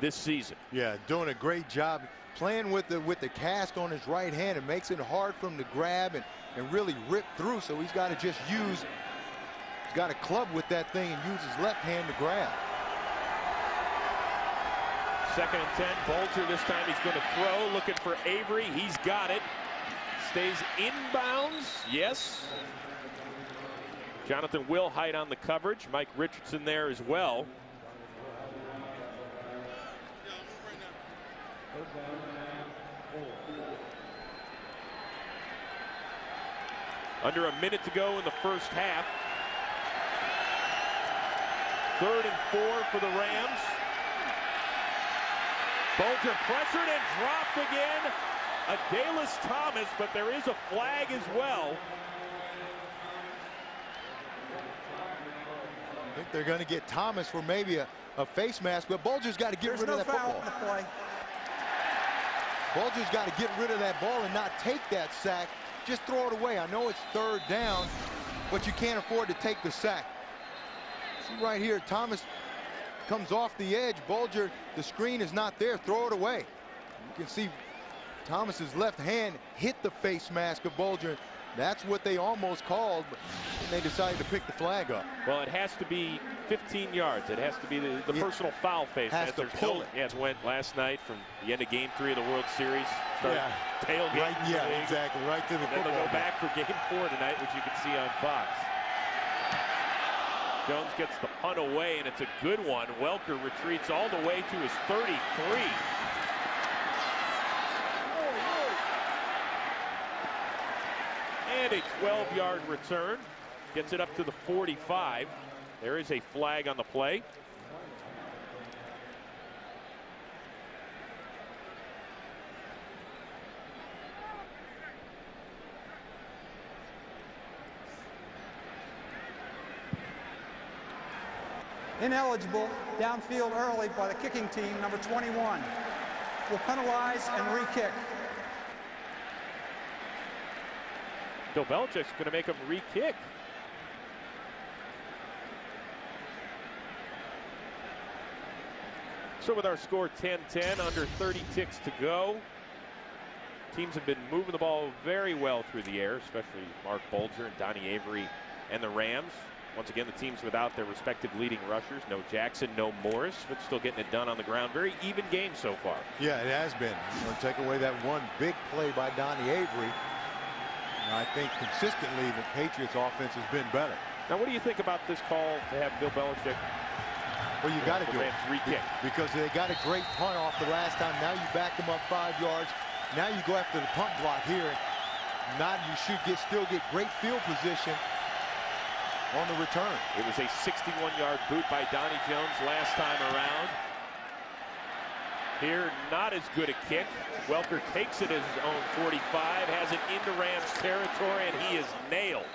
Speaker 1: this season.
Speaker 3: Yeah, doing a great job playing with the cast on his right hand. It makes it hard for him to grab and really rip through. So he's got to just he's got to club with that thing and use his left hand to grab.
Speaker 1: 2nd and 10. Bulger this time he's going to throw, looking for Avery. He's got it. Stays inbounds. Yes. Jonathan Wilhite on the coverage. Mike Richardson there as well. Under a minute to go in the first half. 3rd and 4 for the Rams. Bulger pressured and dropped again. Adalys Thomas, but there is a flag as well.
Speaker 3: I think they're going to get Thomas for maybe a face mask, but Bulger's got to get rid of that football.
Speaker 2: There's no foul on the play.
Speaker 3: Bulger's got to get rid of that ball and not take that sack. Just throw it away. I know it's 3rd down, but you can't afford to take the sack. See right here, Thomas comes off the edge. Bulger, the screen is not there. Throw it away. You can see Thomas's left hand hit the face mask of Bulger. That's what they almost called, but they decided to pick the flag up.
Speaker 1: Well, it has to be 15 yards. It has to be the personal foul face.
Speaker 3: Has to pull it.
Speaker 1: Yeah, it went last night from the end of Game 3 of the World Series. Tailgate.
Speaker 3: Right, yeah, exactly. Right to the
Speaker 1: football. Then they'll go back for Game 4 tonight, which you can see on Fox. Jones gets the punt away, and it's a good one. Welker retreats all the way to his 33. And a 12-yard return. Gets it up to the 45. There is a flag on the play.
Speaker 2: Ineligible downfield early by the kicking team, number 21. Will penalize and re-kick.
Speaker 1: Bill Belichick's going to make him re-kick. So with our score 10-10, under 30 ticks to go. Teams have been moving the ball very well through the air, especially Marc Bulger and Donnie Avery and the Rams. Once again, the teams without their respective leading rushers. No Jackson, no Morris, but still getting it done on the ground. Very even game so far.
Speaker 3: Yeah, it has been. Take away that one big play by Donnie Avery. And I think consistently the Patriots offense has been better.
Speaker 1: Now, what do you think about this call to have Bill Belichick?
Speaker 3: Well, you got to do it.
Speaker 1: Re-kick.
Speaker 3: Because they got a great punt off the last time. Now you back them up 5 yards. Now you go after the punt block here. Now you should still get great field position on the return.
Speaker 1: It was a 61-yard boot by Donnie Jones last time around. Here, not as good a kick. Welker takes it as his own 45, has it into Rams territory, and he is nailed.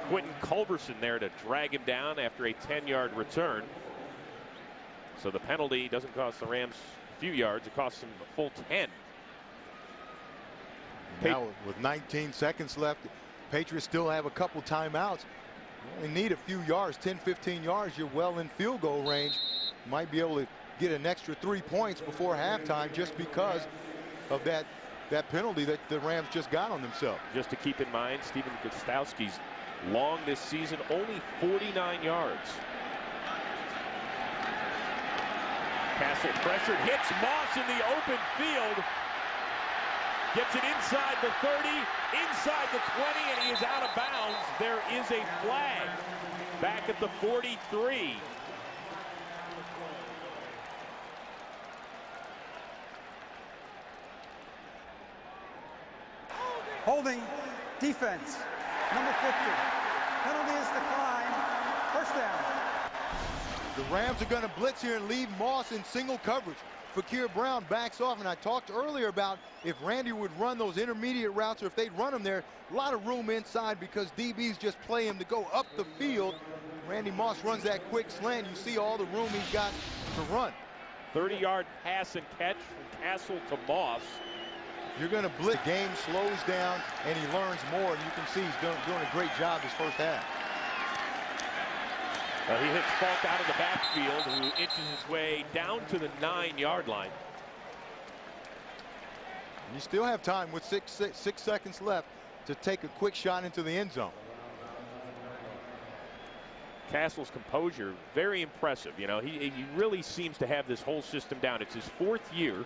Speaker 1: Quentin Culberson there to drag him down after a 10-yard return. So the penalty doesn't cost the Rams a few yards, it costs them a full 10.
Speaker 3: Now with 19 seconds left, Patriots still have a couple timeouts. You only need a few yards, 10, 15 yards. You're well in field goal range. You might be able to get an extra 3 points before halftime just because of that penalty that the Rams just got on themselves.
Speaker 1: Just to keep in mind, Stephen Gostkowski's long this season, only 49 yards. Cassel pressured, hits Moss in the open field. Gets it inside the 30, inside the 20, and he is out of bounds. There is a flag back at the 43.
Speaker 2: Holding defense, number 50. Penalty is declined. First down.
Speaker 3: The Rams are going to blitz here and leave Moss in single coverage. Fakir Brown backs off, and I talked earlier about if Randy would run those intermediate routes, or if they'd run them there, a lot of room inside because DBs just play him to go up the field. Randy Moss runs that quick slant. You see all the room he's got to run.
Speaker 1: 30-yard pass and catch from Cassel to Moss.
Speaker 3: You're going to blitz. The game slows down, and he learns more, and you can see he's doing a great job this first half.
Speaker 1: He hits Falk out of the backfield, who inches his way down to the 9-yard line.
Speaker 3: You still have time with six seconds left to take a quick shot into the end zone.
Speaker 1: Cassel's composure, very impressive. You know, he really seems to have this whole system down. It's his 4th year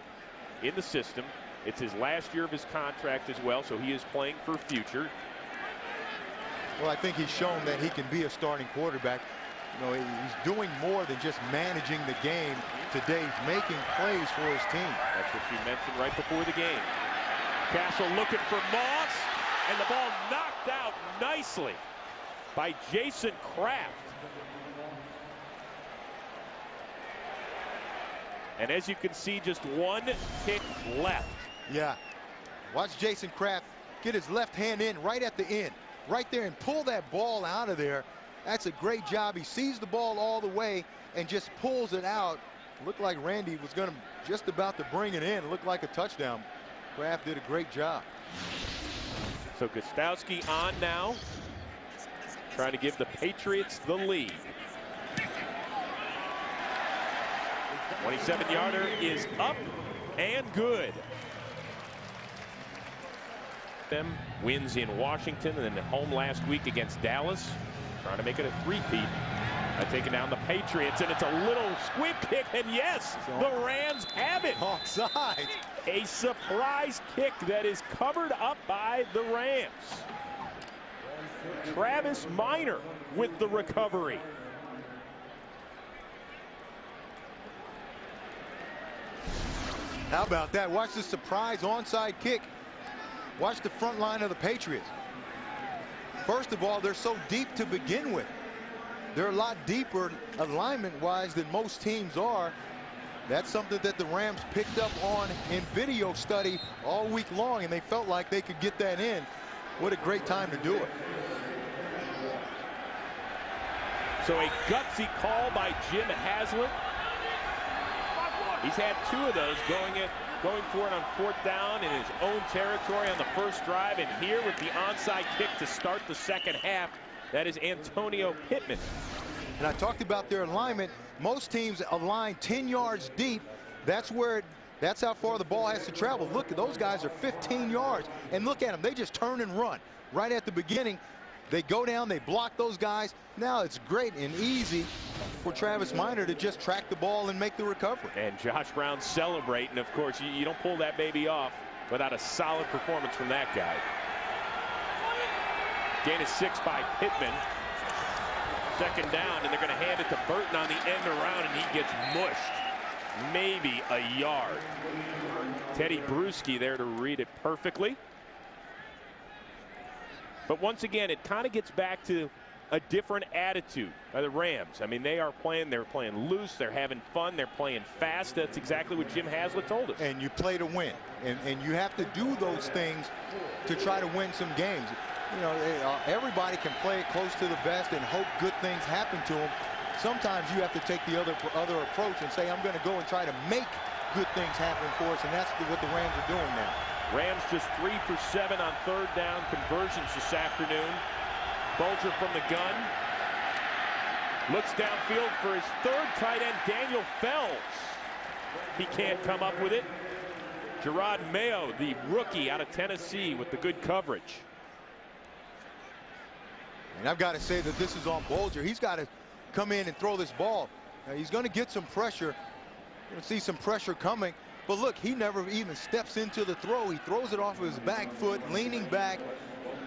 Speaker 1: in the system. It's his last year of his contract as well, so he is playing for future.
Speaker 3: Well, I think he's shown that he can be a starting quarterback. You know, he's doing more than just managing the game today. He's making plays for his team.
Speaker 1: That's what you mentioned right before the game. Cassel looking for Moss, and the ball knocked out nicely. by Jason Kraft. And as you can see, just one kick left.
Speaker 3: Yeah. Watch Jason Kraft get his left hand in right at the end, right there, and pull that ball out of there. That's a great job. He sees the ball all the way and just pulls it out. Looked like Randy was going to just about to bring it in. Looked like a touchdown. Kraft did a great job.
Speaker 1: So Gostowski on now, trying to give the Patriots the lead. 27-yarder is up and good. Them wins in Washington and then home last week against Dallas, trying to make it a three-peat. Taking down the Patriots, and it's a little squib kick, and yes, the Rams have it.
Speaker 3: Offside.
Speaker 1: A surprise kick that is covered up by the Rams. Travis Minor with the recovery.
Speaker 3: How about that? Watch the surprise onside kick. Watch the front line of the Patriots. First of all, they're so deep to begin with. They're a lot deeper alignment-wise than most teams are. That's something that the Rams picked up on in video study all week long, and they felt like they could get that in. What a great time to do it.
Speaker 1: So a gutsy call by Jim Haslett. He's had 2 of those going for it on 4th down in his own territory on the first drive, and here with the onside kick to start the second half. That is Antonio Pittman.
Speaker 3: And I talked about their alignment. Most teams align 10 yards deep. That's how far the ball has to travel. Look, those guys are 15 yards. And look at them. They just turn and run. Right at the beginning, they go down, they block those guys. Now it's great and easy for Travis Minor to just track the ball and make the recovery.
Speaker 1: And Josh Brown celebrating. Of course, you don't pull that baby off without a solid performance from that guy. Gain of 6 by Pittman. Second down, and they're going to hand it to Burton on the end around, and he gets mushed. Maybe a yard. Teddy Bruschi there to read it perfectly. But once again, it kind of gets back to a different attitude by the Rams. I mean, they're playing loose, they're having fun, they're playing fast. That's exactly what Jim Haslett told us.
Speaker 3: And you play to win. And you have to do those things to try to win some games. You know, everybody can play it close to the vest and hope good things happen to them. Sometimes you have to take the other approach and say, I'm going to go and try to make good things happen for us, and that's what the Rams are doing now.
Speaker 1: Rams just 3 for 7 on 3rd down conversions this afternoon. Bulger from the gun. Looks downfield for his 3rd tight end, Daniel Fells. He can't come up with it. Gerard Mayo, the rookie out of Tennessee, with the good coverage.
Speaker 3: And I've got to say that this is on Bulger. He's got to come in and throw this ball. Now, he's going to get some pressure. You're going to see some pressure coming. But look, he never even steps into the throw. He throws it off of his back foot, leaning back.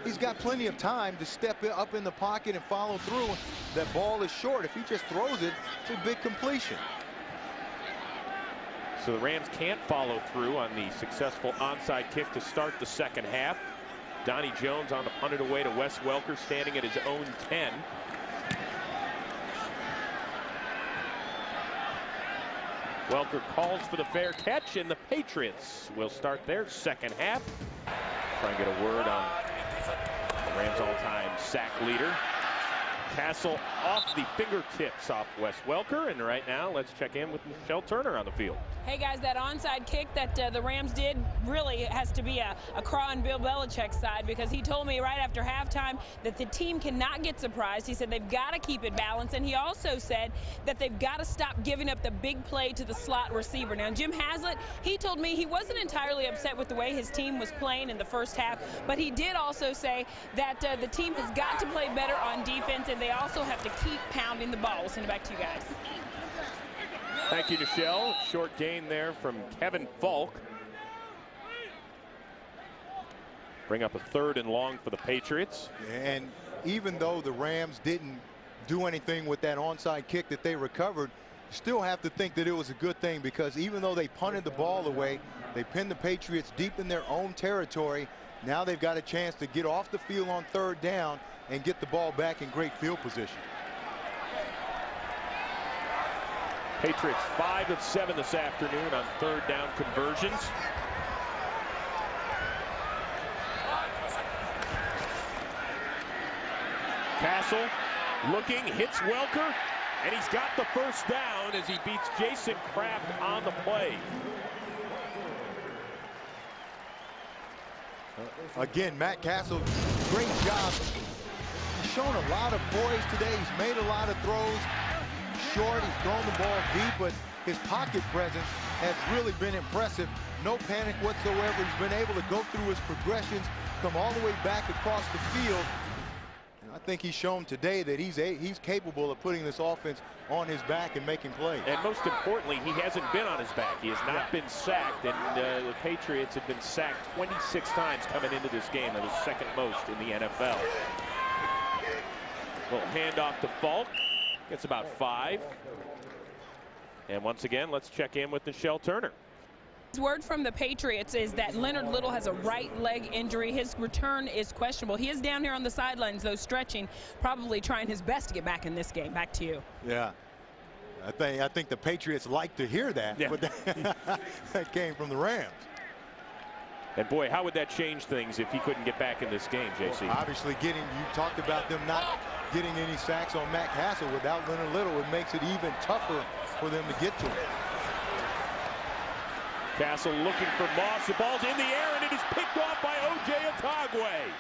Speaker 3: He's got plenty of time to step up in the pocket and follow through. That ball is short. If he just throws it, it's a big completion.
Speaker 1: So the Rams can't follow through on the successful onside kick to start the second half. Donnie Jones on to punt it away to Wes Welker, standing at his own 10. Welker calls for the fair catch, and the Patriots will start their second half. Try and get a word on the Rams all-time sack leader. Cassel off the fingertips off Wes Welker, and right now let's check in with Michelle Turner on the field.
Speaker 4: Hey guys, that onside kick that the Rams did really has to be a craw on Bill Belichick's side, because he told me right after halftime that the team cannot get surprised. He said they've got to keep it balanced, and he also said that they've got to stop giving up the big play to the slot receiver. Now, Jim Haslett, he told me he wasn't entirely upset with the way his team was playing in the first half, but he did also say that the team has got to play better on defense, and they also have to keep pounding the ball. We'll send it back to you guys.
Speaker 1: Thank you, Michelle. Short gain there from Kevin Falk. Bring up a 3rd and long for the Patriots.
Speaker 3: And even though the Rams didn't do anything with that onside kick that they recovered, you still have to think that it was a good thing, because even though they punted the ball away, they pinned the Patriots deep in their own territory. Now they've got a chance to get off the field on 3rd down and get the ball back in great field position.
Speaker 1: Patriots 5 of 7 this afternoon on third down conversions. Cassel looking, hits Welker, and he's got the first down as he beats Jason Kraft on the play.
Speaker 3: Again, Matt Cassel, great job. He's shown a lot of poise today. He's made a lot of throws. Short, he's thrown the ball deep, but his pocket presence has really been impressive. No panic whatsoever. He's been able to go through his progressions, come all the way back across the field. And I think he's shown today that he's capable of putting this offense on his back and making plays.
Speaker 1: And most importantly, he hasn't been on his back. He has not been sacked, and the Patriots have been sacked 26 times coming into this game. That was second most in the NFL. Little handoff to Falk. Gets about 5. And once again, let's check in with Nichelle Turner.
Speaker 4: Word from the Patriots is that Leonard Little has a right leg injury. His return is questionable. He is down here on the sidelines, though, stretching, probably trying his best to get back in this game. Back to you.
Speaker 3: Yeah. I think the Patriots like to hear that,
Speaker 1: yeah.
Speaker 3: But that came from the Rams.
Speaker 1: And boy, how would that change things if he couldn't get back in this game, JC?
Speaker 3: Well, obviously, you talked about them not getting any sacks on Matt Cassel. Without Leonard Little, it makes it even tougher for them to get to him.
Speaker 1: Cassel looking for Moss. The ball's in the air, and it is picked off by O.J. Otagwe.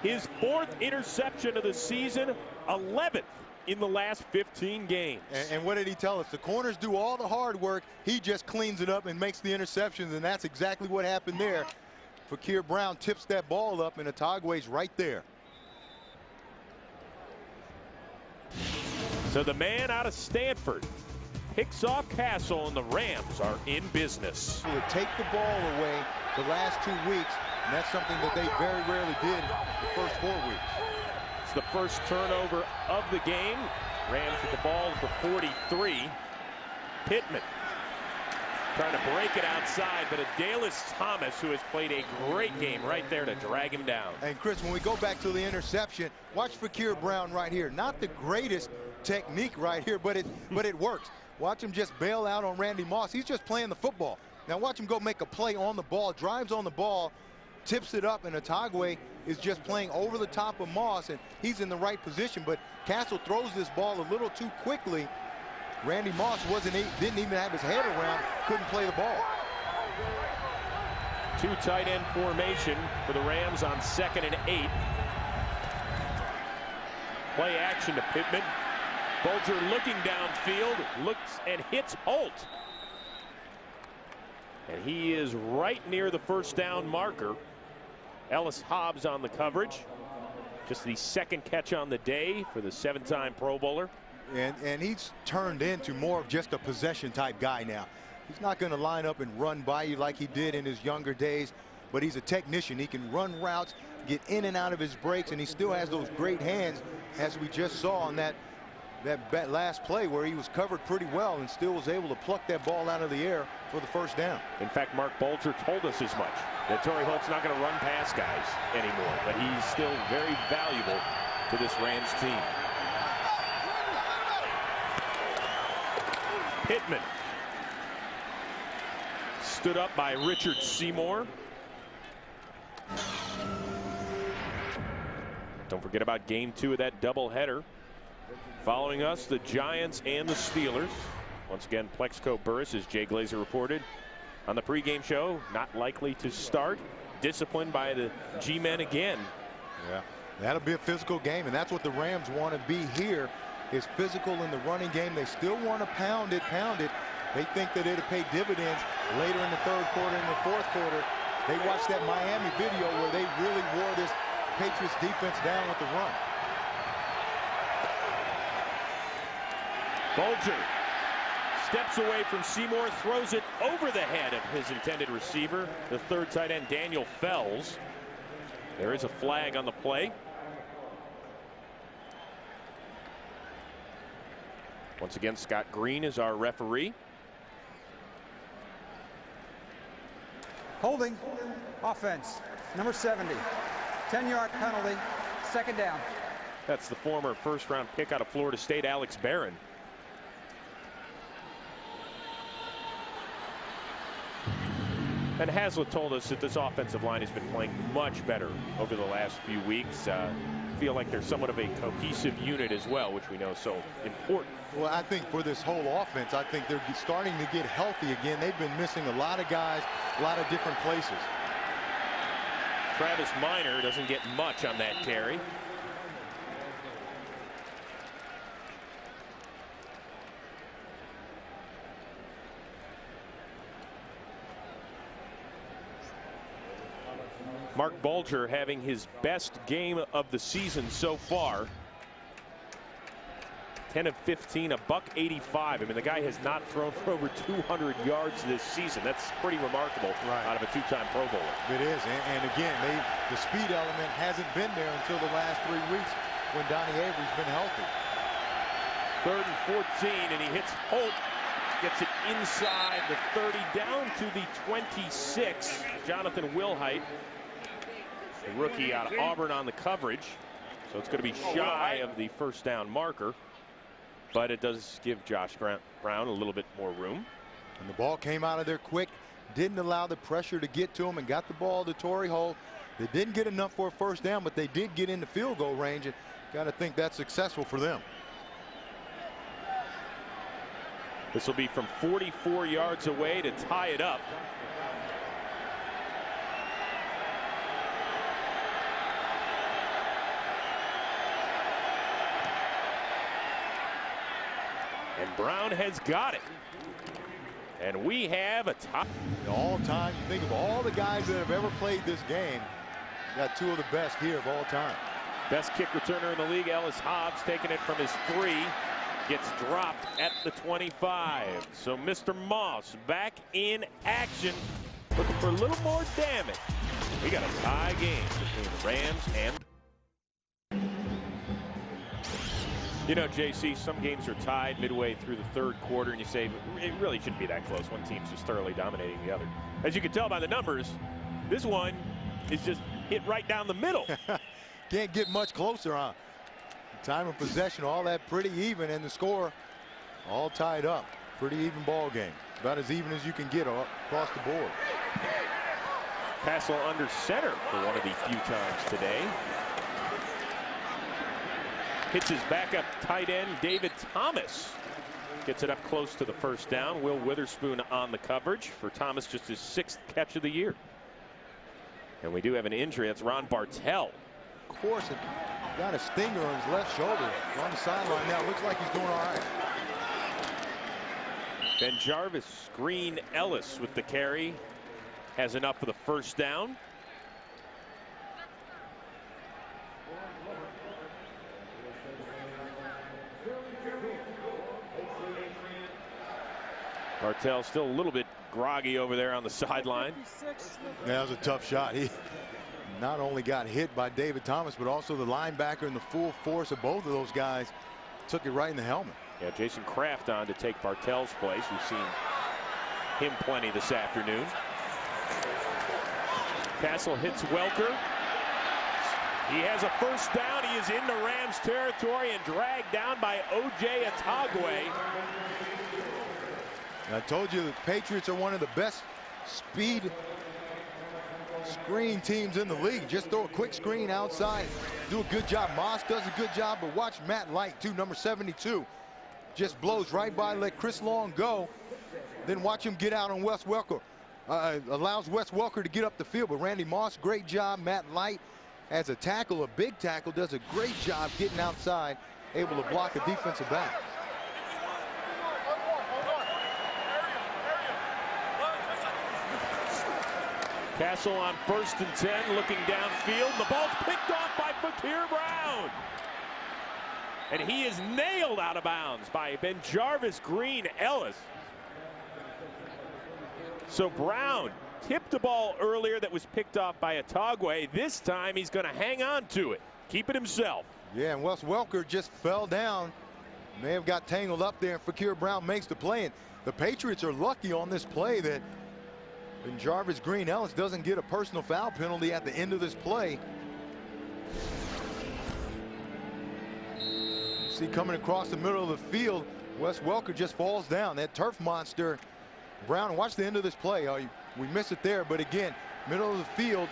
Speaker 1: His 4th interception of the season, 11th in the last 15 games.
Speaker 3: And what did he tell us? The corners do all the hard work. He just cleans it up and makes the interceptions, and that's exactly what happened there. Fakir Brown tips that ball up, and Otagwe's right there.
Speaker 1: So the man out of Stanford picks off Cassel, and the Rams are in business.
Speaker 3: He would take the ball away the last 2 weeks, and that's something that they very rarely did the first 4 weeks.
Speaker 1: It's the first turnover of the game. Rams with the ball at the 43. Pittman trying to break it outside, but Adalis Thomas, who has played a great game right there to drag him down.
Speaker 3: And Chris, when we go back to the interception, watch Fakir Brown right here. Not the greatest technique right here, but it works. Watch him just bail out on Randy Moss. He's just playing the football. Now watch him go make a play on the ball, drives on the ball, tips it up, and Otagwe is just playing over the top of Moss, and he's in the right position. But Cassel throws this ball a little too quickly. Randy Moss didn't even have his head around, couldn't play the ball.
Speaker 1: 2 tight end formation for the Rams on 2nd and 8. Play action to Pittman. Bulger looking downfield, looks and hits Holt. And he is right near the first down marker. Ellis Hobbs on the coverage. Just the 2nd catch on the day for the 7-time Pro Bowler.
Speaker 3: And he's turned into more of just a possession type guy now. He's not going to line up and run by you like he did in his younger days, but he's a technician. He can run routes, get in and out of his breaks, and he still has those great hands, as we just saw on that last play where he was covered pretty well and still was able to pluck that ball out of the air for the first down.
Speaker 1: In fact, Marc Bulger told us as much, that Torrey Holt's not going to run past guys anymore, but he's still very valuable to this Rams team. Pittman stood up by Richard Seymour. Don't forget about game 2 of that doubleheader. Following us, the Giants and the Steelers. Once again, Plexco Burris, as Jay Glazer reported on the pregame show, not likely to start. Disciplined by the G-men again.
Speaker 3: Yeah, that'll be a physical game, and that's what the Rams want to be here, is physical in the running game. They still want to pound it. They think that it'll pay dividends later in the 3rd quarter and the 4th quarter. They watched that Miami video where they really wore this Patriots defense down with the run.
Speaker 1: Bulger steps away from Seymour, throws it over the head of his intended receiver, the 3rd tight end, Daniel Fells. There is a flag on the play. Once again, Scott Green is our referee.
Speaker 2: Holding offense, number 70. 10-yard penalty, second down.
Speaker 1: That's the former first-round pick out of Florida State, Alex Barron. And Hazlitt told us that this offensive line has been playing much better over the last few weeks. Feel like they're somewhat of a cohesive unit as well, which we know is so important.
Speaker 3: Well, I think for this whole offense, I think they're starting to get healthy again. They've been missing a lot of guys, a lot of different places.
Speaker 1: Travis Minor doesn't get much on that carry. Marc Bulger having his best game of the season so far. 10 of 15, $185. I mean, the guy has not thrown for over 200 yards this season. That's pretty remarkable out of a two-time Pro Bowler.
Speaker 3: It is, and again, the speed element hasn't been there until the last 3 weeks when Donnie Avery's been healthy.
Speaker 1: 3rd and 14, and he hits Holt. Gets it inside the 30, down to the 26. Jonathan Wilhite, the rookie out of Auburn, on the coverage. So it's going to be shy of the first down marker. But it does give Josh Brown a little bit more room.
Speaker 3: And the ball came out of there quick. Didn't allow the pressure to get to him, and got the ball to Torrey Holt. They didn't get enough for a first down, but they did get into field goal range. And got to think that's successful for them.
Speaker 1: This will be from 44 yards away to tie it up. And Brown has got it. And we have a top.
Speaker 3: All time, you think of all the guys that have ever played this game, got 2 of the best here of all time.
Speaker 1: Best kick returner in the league, Ellis Hobbs, taking it from his 3. Gets dropped at the 25. So Mr. Moss back in action, looking for a little more damage. We got a tie game between the Rams and. You know, JC, some games are tied midway through the 3rd quarter, and you say it really shouldn't be that close. One team's just thoroughly dominating the other. As you can tell by the numbers, this one is just hit right down the middle.
Speaker 3: Can't get much closer, huh? Time of possession, all that pretty even, and the score all tied up. Pretty even ball game. About as even as you can get across the board.
Speaker 1: Cassel under center for one of the few times today. Hits his backup tight end, David Thomas. Gets it up close to the first down. Will Witherspoon on the coverage for Thomas, just his 6th catch of the year. And we do have an injury. That's Ron Bartell.
Speaker 3: Of course, it got a stinger on his left shoulder. On the sideline now. Looks like he's doing all right.
Speaker 1: Ben Jarvis, Green Ellis with the carry. Has enough for the first down. Bartell still a little bit groggy over there on the sideline.
Speaker 3: Yeah, that was a tough shot. He not only got hit by David Thomas, but also the linebacker, and the full force of both of those guys took it right in the helmet.
Speaker 1: Yeah, Jason Kraft on to take Bartell's place. We've seen him plenty this afternoon. Cassel hits Welker. He has a first down. He is into Rams territory and dragged down by O.J. Atagwe.
Speaker 3: I told you the Patriots are one of the best speed screen teams in the league. Just throw a quick screen outside. Do a good job. Moss does a good job, but watch Matt Light, too, number 72. Just blows right by, let Chris Long go. Then watch him get out on Wes Welker. Allows Wes Welker to get up the field, but Randy Moss, great job. Matt Light, as a tackle, a big tackle, does a great job getting outside, able to block a defensive back.
Speaker 1: Cassel on 1st and 10, looking downfield. The ball's picked off by Fakir Brown. And he is nailed out of bounds by Ben Jarvis Green Ellis. So Brown tipped the ball earlier that was picked off by Atagwe. This time he's going to hang on to it, keep it himself.
Speaker 3: Yeah, and Wes Welker just fell down. May have got tangled up there, and Fakir Brown makes the play. And the Patriots are lucky on this play that Ben Jarvis Green Ellis doesn't get a personal foul penalty at the end of this play. See, coming across the middle of the field, Wes Welker just falls down. That turf monster. Brown, watch the end of this play. We miss it there, but again, middle of the field.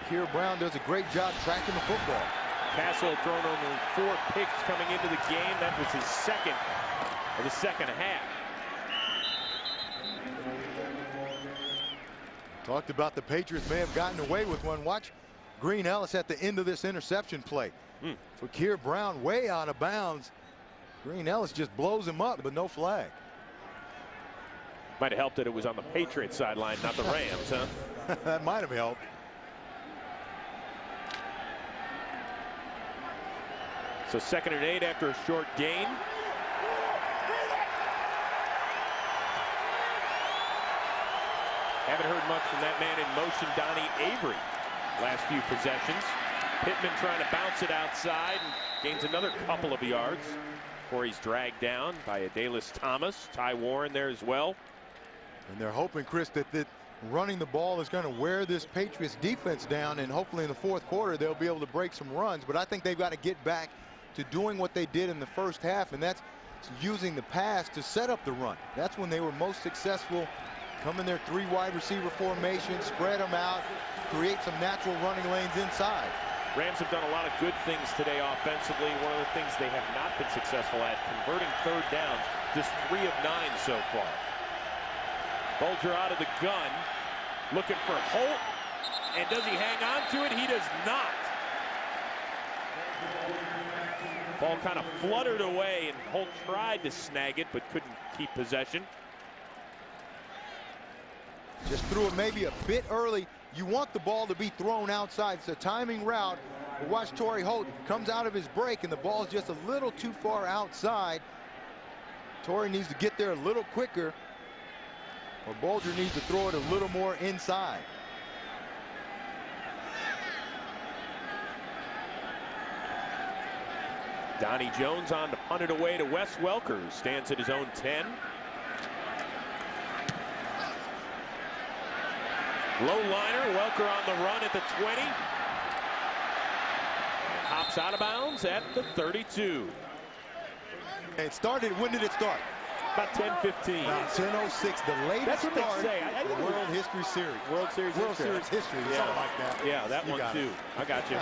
Speaker 3: Here Brown does a great job tracking the football.
Speaker 1: Cassel had thrown only 4 picks coming into the game. That was his second of the second half.
Speaker 3: Talked about the Patriots may have gotten away with one. Watch Green Ellis at the end of this interception play. For Keir Brown, way out of bounds. Green Ellis just blows him up, but no flag.
Speaker 1: Might have helped that it was on the Patriots sideline, not the Rams, huh?
Speaker 3: That might have helped.
Speaker 1: So 2nd and 8 after a short gain. Haven't heard much from that man in motion, Donnie Avery, last few possessions. Pittman trying to bounce it outside and gains another couple of yards before he's dragged down by Adalis Thomas. Ty Warren there as well.
Speaker 3: And they're hoping, Chris, that running the ball is going to wear this Patriots defense down, and hopefully in the 4th quarter they'll be able to break some runs. But I think they've got to get back to doing what they did in the first half, and that's using the pass to set up the run. That's when they were most successful. Come in their 3 wide receiver formation, spread them out, create some natural running lanes inside.
Speaker 1: Rams have done a lot of good things today offensively. One of the things they have not been successful at, converting 3rd downs, just 3 of 9 so far. Bulger out of the gun, looking for Holt, and does he hang on to it? He does not. Ball kind of fluttered away, and Holt tried to snag it, but couldn't keep possession.
Speaker 3: Just threw it maybe a bit early. You want the ball to be thrown outside. It's a timing route. But watch Torrey Holt comes out of his break, and the ball's just a little too far outside. Torrey needs to get there a little quicker, or Bulger needs to throw it a little more inside.
Speaker 1: Donnie Jones on to punt it away to Wes Welker, who stands at his own 10. Low liner, Welker on the run at the 20. And hops out of bounds at the 32.
Speaker 3: And it started, when did it start?
Speaker 1: About 10:15.
Speaker 3: About 10:06, the latest
Speaker 1: That's what
Speaker 3: start
Speaker 1: they say. I think
Speaker 3: World History Series.
Speaker 1: World Series
Speaker 3: history,
Speaker 1: yeah.
Speaker 3: something like that.
Speaker 1: Yeah, that one too. I got you.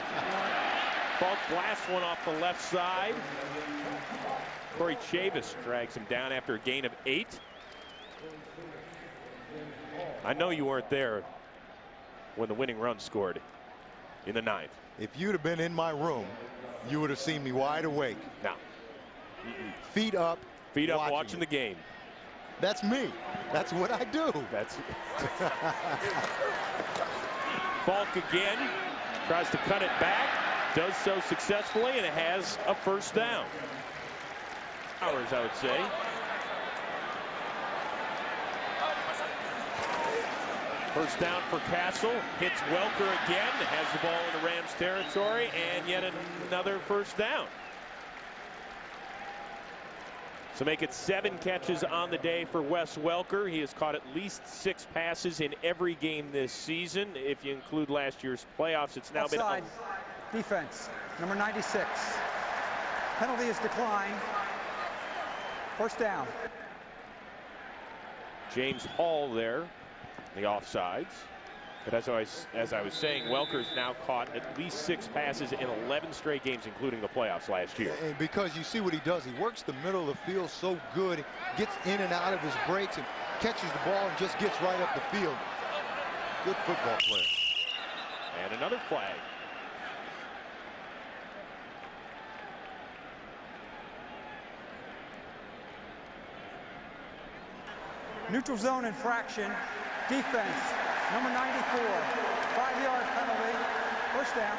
Speaker 1: Falk blasts one off the left side. Corey Chavis drags him down after a gain of 8. I know you weren't there when the winning run scored in the 9th.
Speaker 3: If you'd have been in my room, you would have seen me wide awake.
Speaker 1: No.
Speaker 3: Feet up.
Speaker 1: Feet up, watching the game.
Speaker 3: That's me. That's what I do.
Speaker 1: That's Falk again tries to cut it back, does so successfully, and it has a 1st down. Hours, I would say. First down for Cassel. Hits Welker again. Has the ball in the Rams territory, and yet another 1st down. So make it 7 catches on the day for Wes Welker. He has caught at least 6 passes in every game this season. If you include last year's playoffs, it's now
Speaker 2: Outside defense, number 96. Penalty is declined. 1st down.
Speaker 1: James Hall there, the offsides. But as I was saying, Welker's now caught at least 6 passes in 11 straight games, including the playoffs last year.
Speaker 3: And because you see what he does, he works the middle of the field so good, gets in and out of his breaks and catches the ball and just gets right up the field. Good football player.
Speaker 1: And another flag.
Speaker 2: Neutral zone infraction. Defense, number 94. 5-yard penalty. 1st down.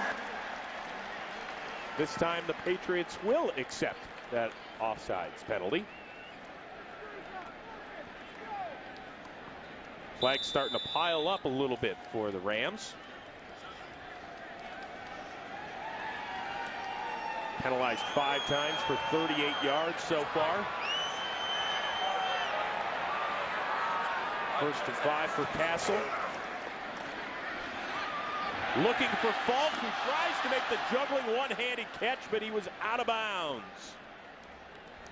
Speaker 1: This time the Patriots will accept that offsides penalty. Flags starting to pile up a little bit for the Rams. Penalized 5 times for 38 yards so far. 1st and 5 for Cassel. Looking for Falk, who tries to make the juggling one-handed catch, but he was out of bounds.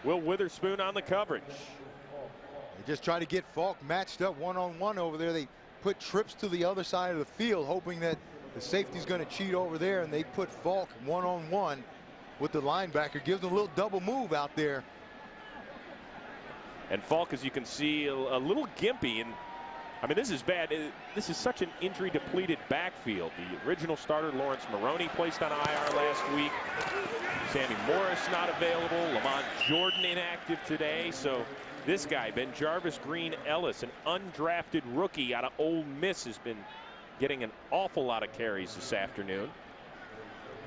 Speaker 1: Will Witherspoon on the coverage.
Speaker 3: They just try to get Falk matched up one-on-one over there. They put trips to the other side of the field, hoping that the safety's going to cheat over there, and they put Falk one-on-one with the linebacker. Gives him a little double move out there.
Speaker 1: And Falk, as you can see, a little gimpy. And I mean, this is bad. This is such an injury-depleted backfield. The original starter, Lawrence Maroney, placed on IR last week. Sammy Morris not available. Lamont Jordan inactive today. So this guy, Ben-Jarvis Green Ellis, an undrafted rookie out of Ole Miss, has been getting an awful lot of carries this afternoon.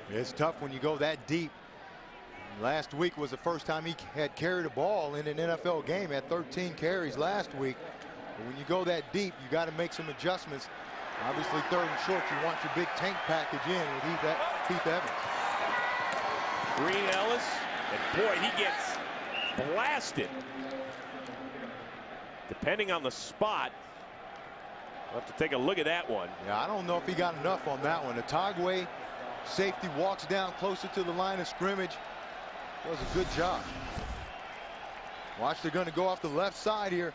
Speaker 3: It's tough when you go that deep. Last week was the first time he had carried a ball in an NFL game. Had 13 carries last week. But when you go that deep, you got to make some adjustments. Obviously, third and short, you want your big tank package in with Heath Evans.
Speaker 1: Green Ellis, and boy, he gets blasted. Depending on the spot, we'll have to take a look at that one.
Speaker 3: Yeah, I don't know if he got enough on that one. Otagwe, safety, walks down closer to the line of scrimmage. Does a good job. Watch, they're going to go off the left side here.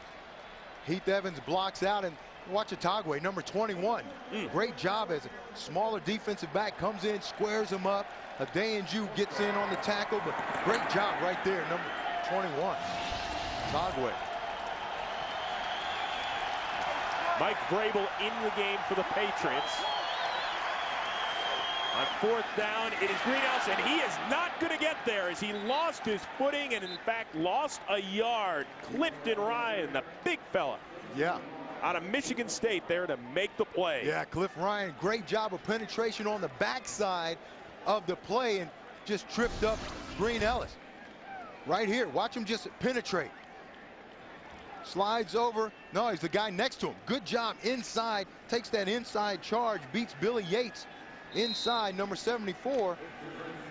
Speaker 3: Heath Evans blocks out, and watch Otagwe, number 21. Great job as a smaller defensive back, comes in, squares him up. Adeyanju gets in on the tackle, but great job right there, number 21. Otagwe.
Speaker 1: Mike Vrabel in the game for the Patriots. On fourth down, it is Greenhouse, and he is not going to get there as he lost his footing and, in fact, lost a yard. Clifton Ryan, the big fella.
Speaker 3: Yeah.
Speaker 1: Out of Michigan State there to make the play.
Speaker 3: Yeah, Cliff Ryan, great job of penetration on the backside of the play and just tripped up Green Ellis. Right here, watch him just penetrate. Slides over. No, he's the guy next to him. Good job inside. Takes that inside charge. Beats Billy Yates inside, number 74.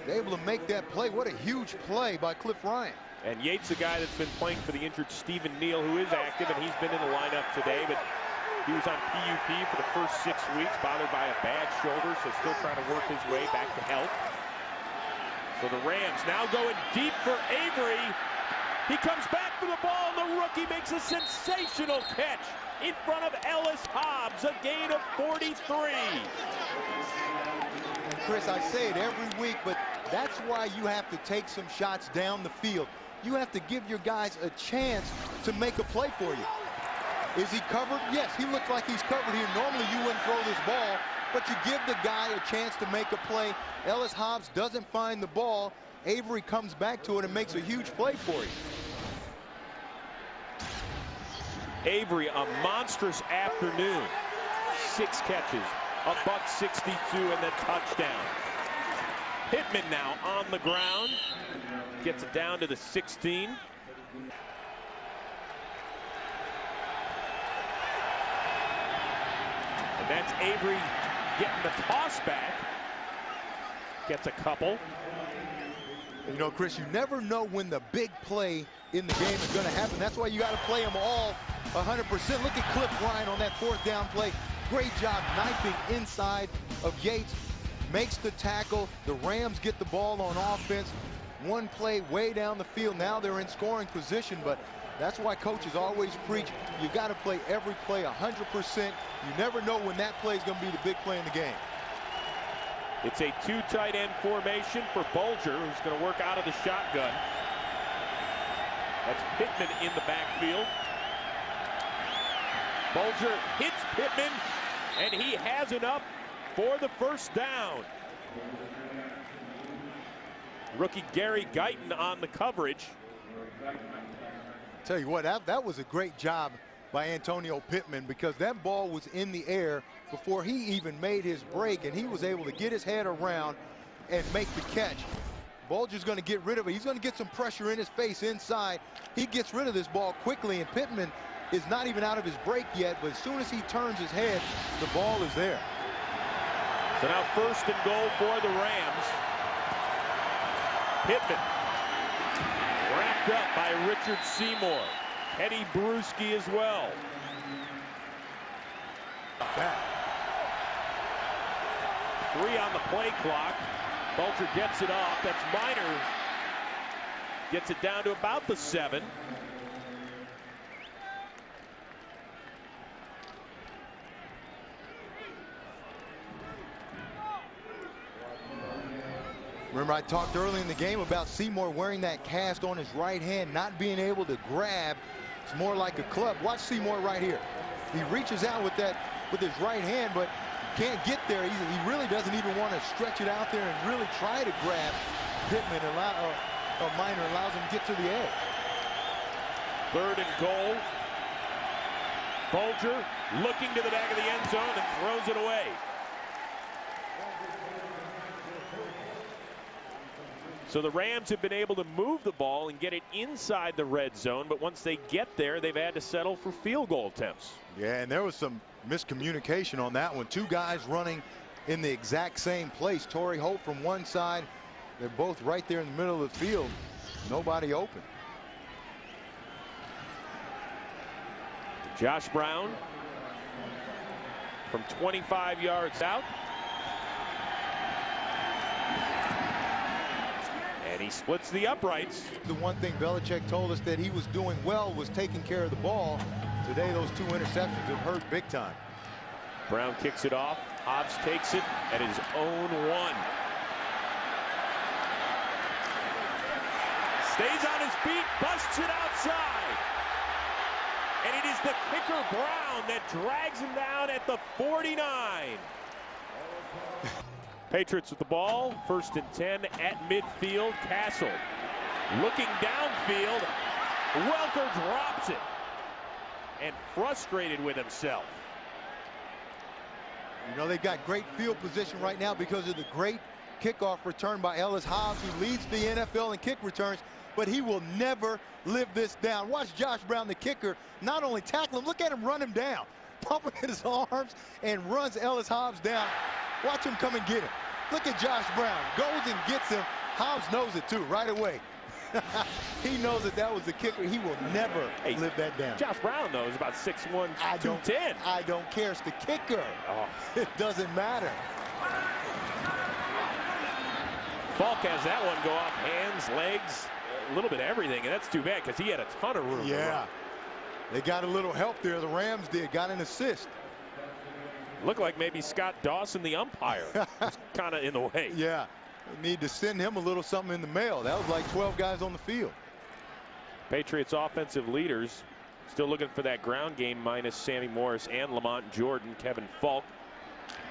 Speaker 3: They're able to make that play. What a huge play by Cliff Ryan.
Speaker 1: And Yates, the guy that's been playing for the injured Stephen Neal, who is active, and he's been in the lineup today, but he was on PUP for the first 6 weeks, bothered by a bad shoulder, so still trying to work his way back to health. So the Rams now going deep for Avery. He comes back for the ball, and the rookie makes a sensational catch in front of Ellis Hobbs, a gain of 43.
Speaker 3: And Chris, I say it every week, but that's why you have to take some shots down the field. You have to give your guys a chance to make a play for you. Is he covered? Yes, he looks like he's covered here. Normally you wouldn't throw this ball, but you give the guy a chance to make a play. Ellis Hobbs doesn't find the ball. Avery comes back to it and makes a huge play for you.
Speaker 1: Avery, a monstrous afternoon. 6 catches, a $162, and then touchdown. Pittman now on the ground. Gets it down to the 16. And that's Avery getting the toss back. Gets a couple.
Speaker 3: You know, Chris, you never know when the big play in the game is going to happen. That's why you got to play them all 100%. Look at Cliff Ryan on that fourth down play. Great job knifing inside of Yates. Makes the tackle. The Rams get the ball on offense. One play way down the field. Now they're in scoring position, but that's why coaches always preach you got to play every play 100%. You never know when that play is going to be the big play in the game.
Speaker 1: It's a 2 tight end formation for Bulger, who's going to work out of the shotgun. That's Pittman in the backfield. Bulger hits Pittman, and he has enough for the first down. Rookie Gary Guyton on the coverage.
Speaker 3: Tell you what, that was a great job by Antonio Pittman, because that ball was in the air before he even made his break, and he was able to get his head around and make the catch. Bulger's going to get rid of it. He's going to get some pressure in his face inside. He gets rid of this ball quickly, and Pittman is not even out of his break yet, but as soon as he turns his head, the ball is there.
Speaker 1: So now 1st and goal for the Rams. Pittman wrapped up by Richard Seymour. Eddie Bruschi as well. 3 on the play clock. Bulger gets it off. That's Minor. Gets it down to about the 7.
Speaker 3: Remember, I talked early in the game about Seymour wearing that cast on his right hand, not being able to grab. It's more like a club. Watch Seymour right here. He reaches out with his right hand, but can't get there. He really doesn't even want to stretch it out there and really try to grab Pittman. Minor allows him to get to the edge.
Speaker 1: 3rd and goal. Bulger looking to the back of the end zone and throws it away. So the Rams have been able to move the ball and get it inside the red zone, but once they get there, they've had to settle for field goal attempts.
Speaker 3: Yeah, and there was some miscommunication on that one. 2 guys running in the exact same place. Torrey Holt from one side. They're both right there in the middle of the field. Nobody open.
Speaker 1: Josh Brown from 25 yards out. And he splits the uprights.
Speaker 3: The one thing Belichick told us that he was doing well was taking care of the ball. Today, those 2 interceptions have hurt big time.
Speaker 1: Brown kicks it off. Hobbs takes it at his own 1. Stays on his feet, busts it outside. And it is the kicker Brown that drags him down at the 49. Patriots with the ball, 1st and 10 at midfield. Cassel looking downfield. Welker drops it. And frustrated with himself.
Speaker 3: You know, they've got great field position right now because of the great kickoff return by Ellis Hobbs, who leads the NFL in kick returns, but he will never live this down. Watch Josh Brown, the kicker, not only tackle him, look at him run him down. Pumping his arms and runs Ellis Hobbs down. Watch him come and get him. Look at Josh Brown. Goes and gets him. Hobbs knows it, too, right away. He knows that was the kicker. He will never live that down.
Speaker 1: Josh Brown, though, is about 6'1", 210.
Speaker 3: I don't care. It's the kicker.
Speaker 1: Oh.
Speaker 3: It doesn't matter.
Speaker 1: Falk has that one go off hands, legs, a little bit of everything, and that's too bad because he had a ton of room.
Speaker 3: Yeah. They got a little help there. The Rams did. Got an assist.
Speaker 1: Looked like maybe Scott Dawson, the umpire, was kind of in the way.
Speaker 3: Yeah. They need to send him a little something in the mail. That was like 12 guys on the field.
Speaker 1: Patriots offensive leaders still looking for that ground game minus Sammy Morris and Lamont Jordan. Kevin Falk,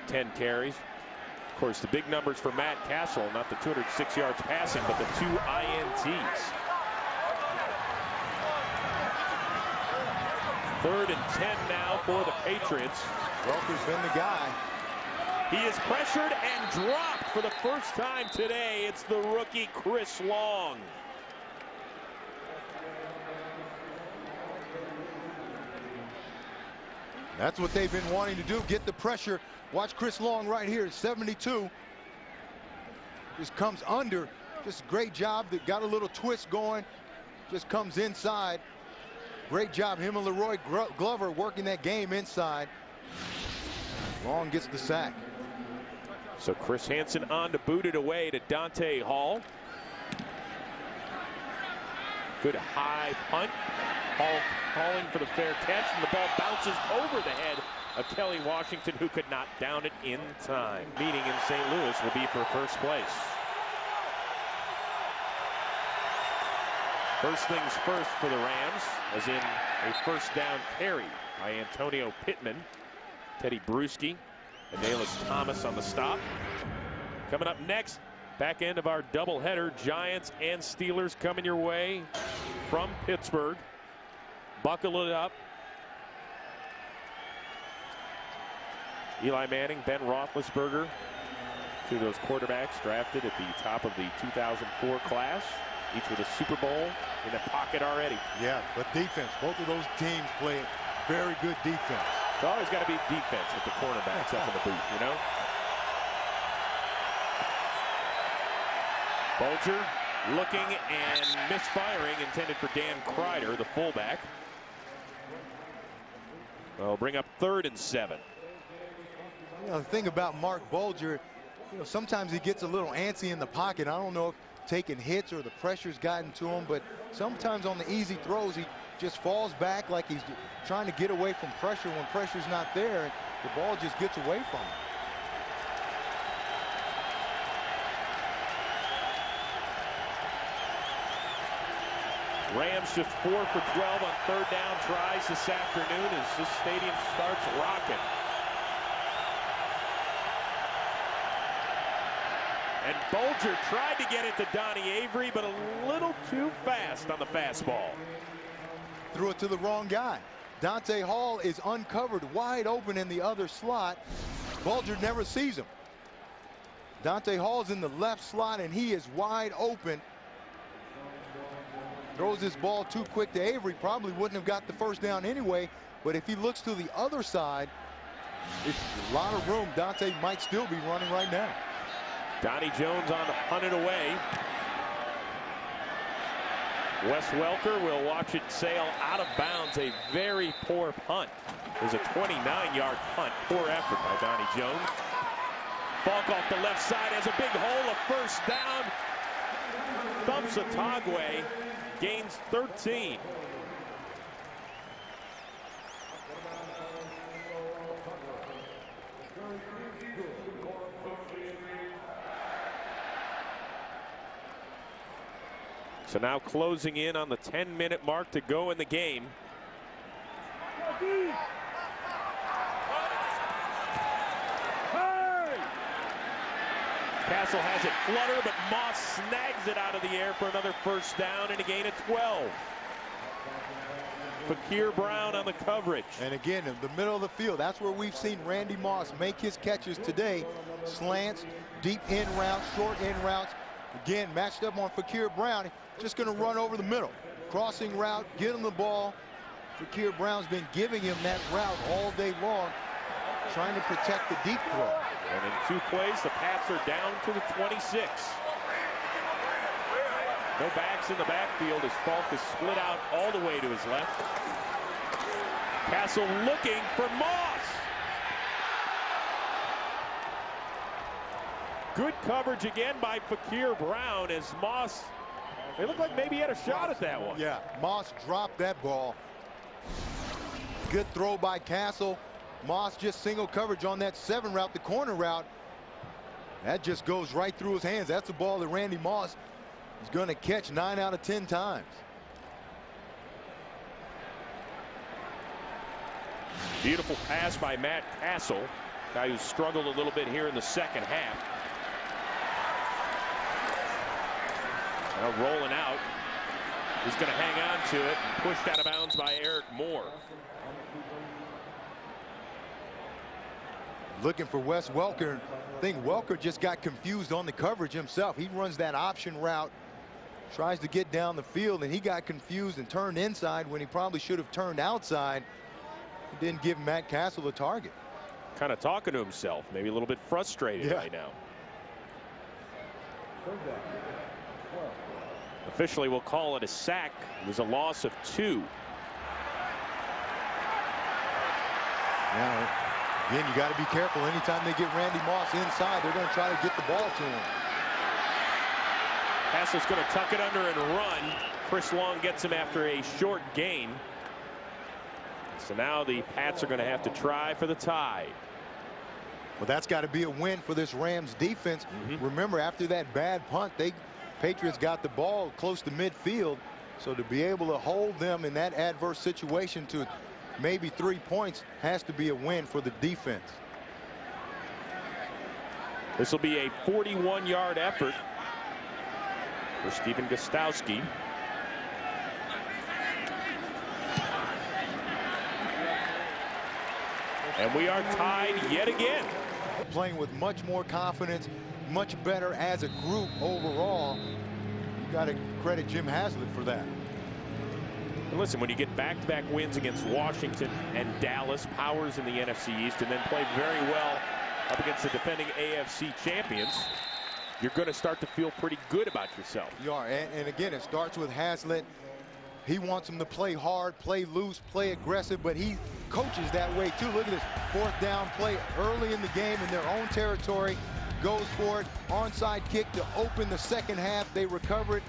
Speaker 1: 10 carries. Of course, the big numbers for Matt Cassel, not the 206 yards passing, but the 2 INTs. 3rd and 10 now for the Patriots.
Speaker 3: Welker's been the guy.
Speaker 1: He is pressured and dropped for the first time today. It's the rookie Chris Long.
Speaker 3: That's what they've been wanting to do, get the pressure. Watch Chris Long right here at 72. Just comes under. Just a great job. That got a little twist going. Just comes inside. Great job. Him and Leroy Glover working that game inside. Long gets the sack.
Speaker 1: So Chris Hansen on to boot it away to Dante Hall. Good high punt. Hall calling for the fair catch, and the ball bounces over the head of Kelly Washington, who could not down it in time. Meeting in St. Louis will be for first place. First things first for the Rams, as in a first down carry by Antonio Pittman. Teddy Bruschi and Naelis Thomas on the stop. Coming up next, back end of our doubleheader, Giants and Steelers coming your way from Pittsburgh. Buckle it up. Eli Manning, Ben Roethlisberger, two of those quarterbacks drafted at the top of the 2004 class, each with a Super Bowl in the pocket already.
Speaker 3: Yeah, but defense, both of those teams play very good defense.
Speaker 1: It's always got to be defense with the cornerbacks up in the booth, you know? Bulger looking and misfiring, intended for Dan Kreider, the fullback. Well, bring up 3rd and 7.
Speaker 3: You know, the thing about Marc Bulger, You know, sometimes he gets a little antsy in the pocket. I don't know if taking hits or the pressure's gotten to him, but sometimes on the easy throws, he just falls back like he's trying to get away from pressure when pressure's not there, and the ball just gets away from him.
Speaker 1: Rams just 4 for 12 on third down tries this afternoon as this stadium starts rocking. And Bulger tried to get it to Donnie Avery, but a little too fast on the fastball.
Speaker 3: Threw it to the wrong guy. Dante Hall is uncovered wide open in the other slot. Bulger never sees him. Dante Hall's in the left slot and he is wide open. Throws this ball too quick to Avery. Probably wouldn't have got the first down anyway, but if he looks to the other side, it's a lot of room. Dante might still be running right now.
Speaker 1: Donnie Jones on to punt it away. Wes Welker will watch it sail out of bounds. A very poor punt. It was a 29-yard punt. Poor effort by Donnie Jones. Falk off the left side has a big hole, a first down. Thumps Otagwe, gains 13. So now closing in on the 10-minute mark to go in the game. Cassel has it flutter, but Moss snags it out of the air for another first down and a gain of 12. Fakir Brown on the coverage.
Speaker 3: And again, in the middle of the field, that's where we've seen Randy Moss make his catches today. Slants, deep in routes, short in routes. Again, matched up on Fakir Brown. Just going to run over the middle. Crossing route, get him the ball. Fakir Brown's been giving him that route all day long, trying to protect the deep throw.
Speaker 1: And in 2 plays, the Pats are down to the 26. No backs in the backfield as Falk is split out all the way to his left. Cassel looking for Moss. Good coverage again by Fakir Brown as Moss, it looked like maybe he had a shot at that one.
Speaker 3: Yeah, Moss dropped that ball. Good throw by Cassel. Moss just single coverage on that 7 route, the corner route. That just goes right through his hands. That's a ball that Randy Moss is going to catch 9 out of 10 times.
Speaker 1: Beautiful pass by Matt Cassel, guy who struggled a little bit here in the second half. Now rolling out. He's going to hang on to it and pushed out of bounds by Eric Moore.
Speaker 3: Looking for Wes Welker. I think Welker just got confused on the coverage himself. He runs that option route, tries to get down the field, and he got confused and turned inside when he probably should have turned outside. He didn't give Matt Cassel a target.
Speaker 1: Kind of talking to himself, maybe a little bit frustrated right now. Officially, we'll call it a sack. It was a loss of 2.
Speaker 3: Now, again, you got to be careful. Anytime they get Randy Moss inside, they're going to try to get the ball to him.
Speaker 1: Cassel's going to tuck it under and run. Chris Long gets him after a short gain. So now the Pats are going to have to try for the tie.
Speaker 3: Well, that's got to be a win for this Rams defense. Remember, after that bad punt, Patriots got the ball close to midfield. So to be able to hold them in that adverse situation to maybe 3 points has to be a win for the defense.
Speaker 1: This will be a 41-yard effort for Stephen Gostowski. And we are tied yet again.
Speaker 3: Playing with much more confidence, much better as a group overall. You got to credit Jim Haslett for that.
Speaker 1: And listen, when you get back-to-back wins against Washington and Dallas, powers in the NFC East, and then play very well up against the defending AFC champions, you're going to start to feel pretty good about yourself.
Speaker 3: You are, and again, it starts with Haslett. He wants them to play hard, play loose, play aggressive, but he coaches that way too. Look at this 4th down play early in the game in their own territory. goes for it. Onside kick to open the second half. They recover it.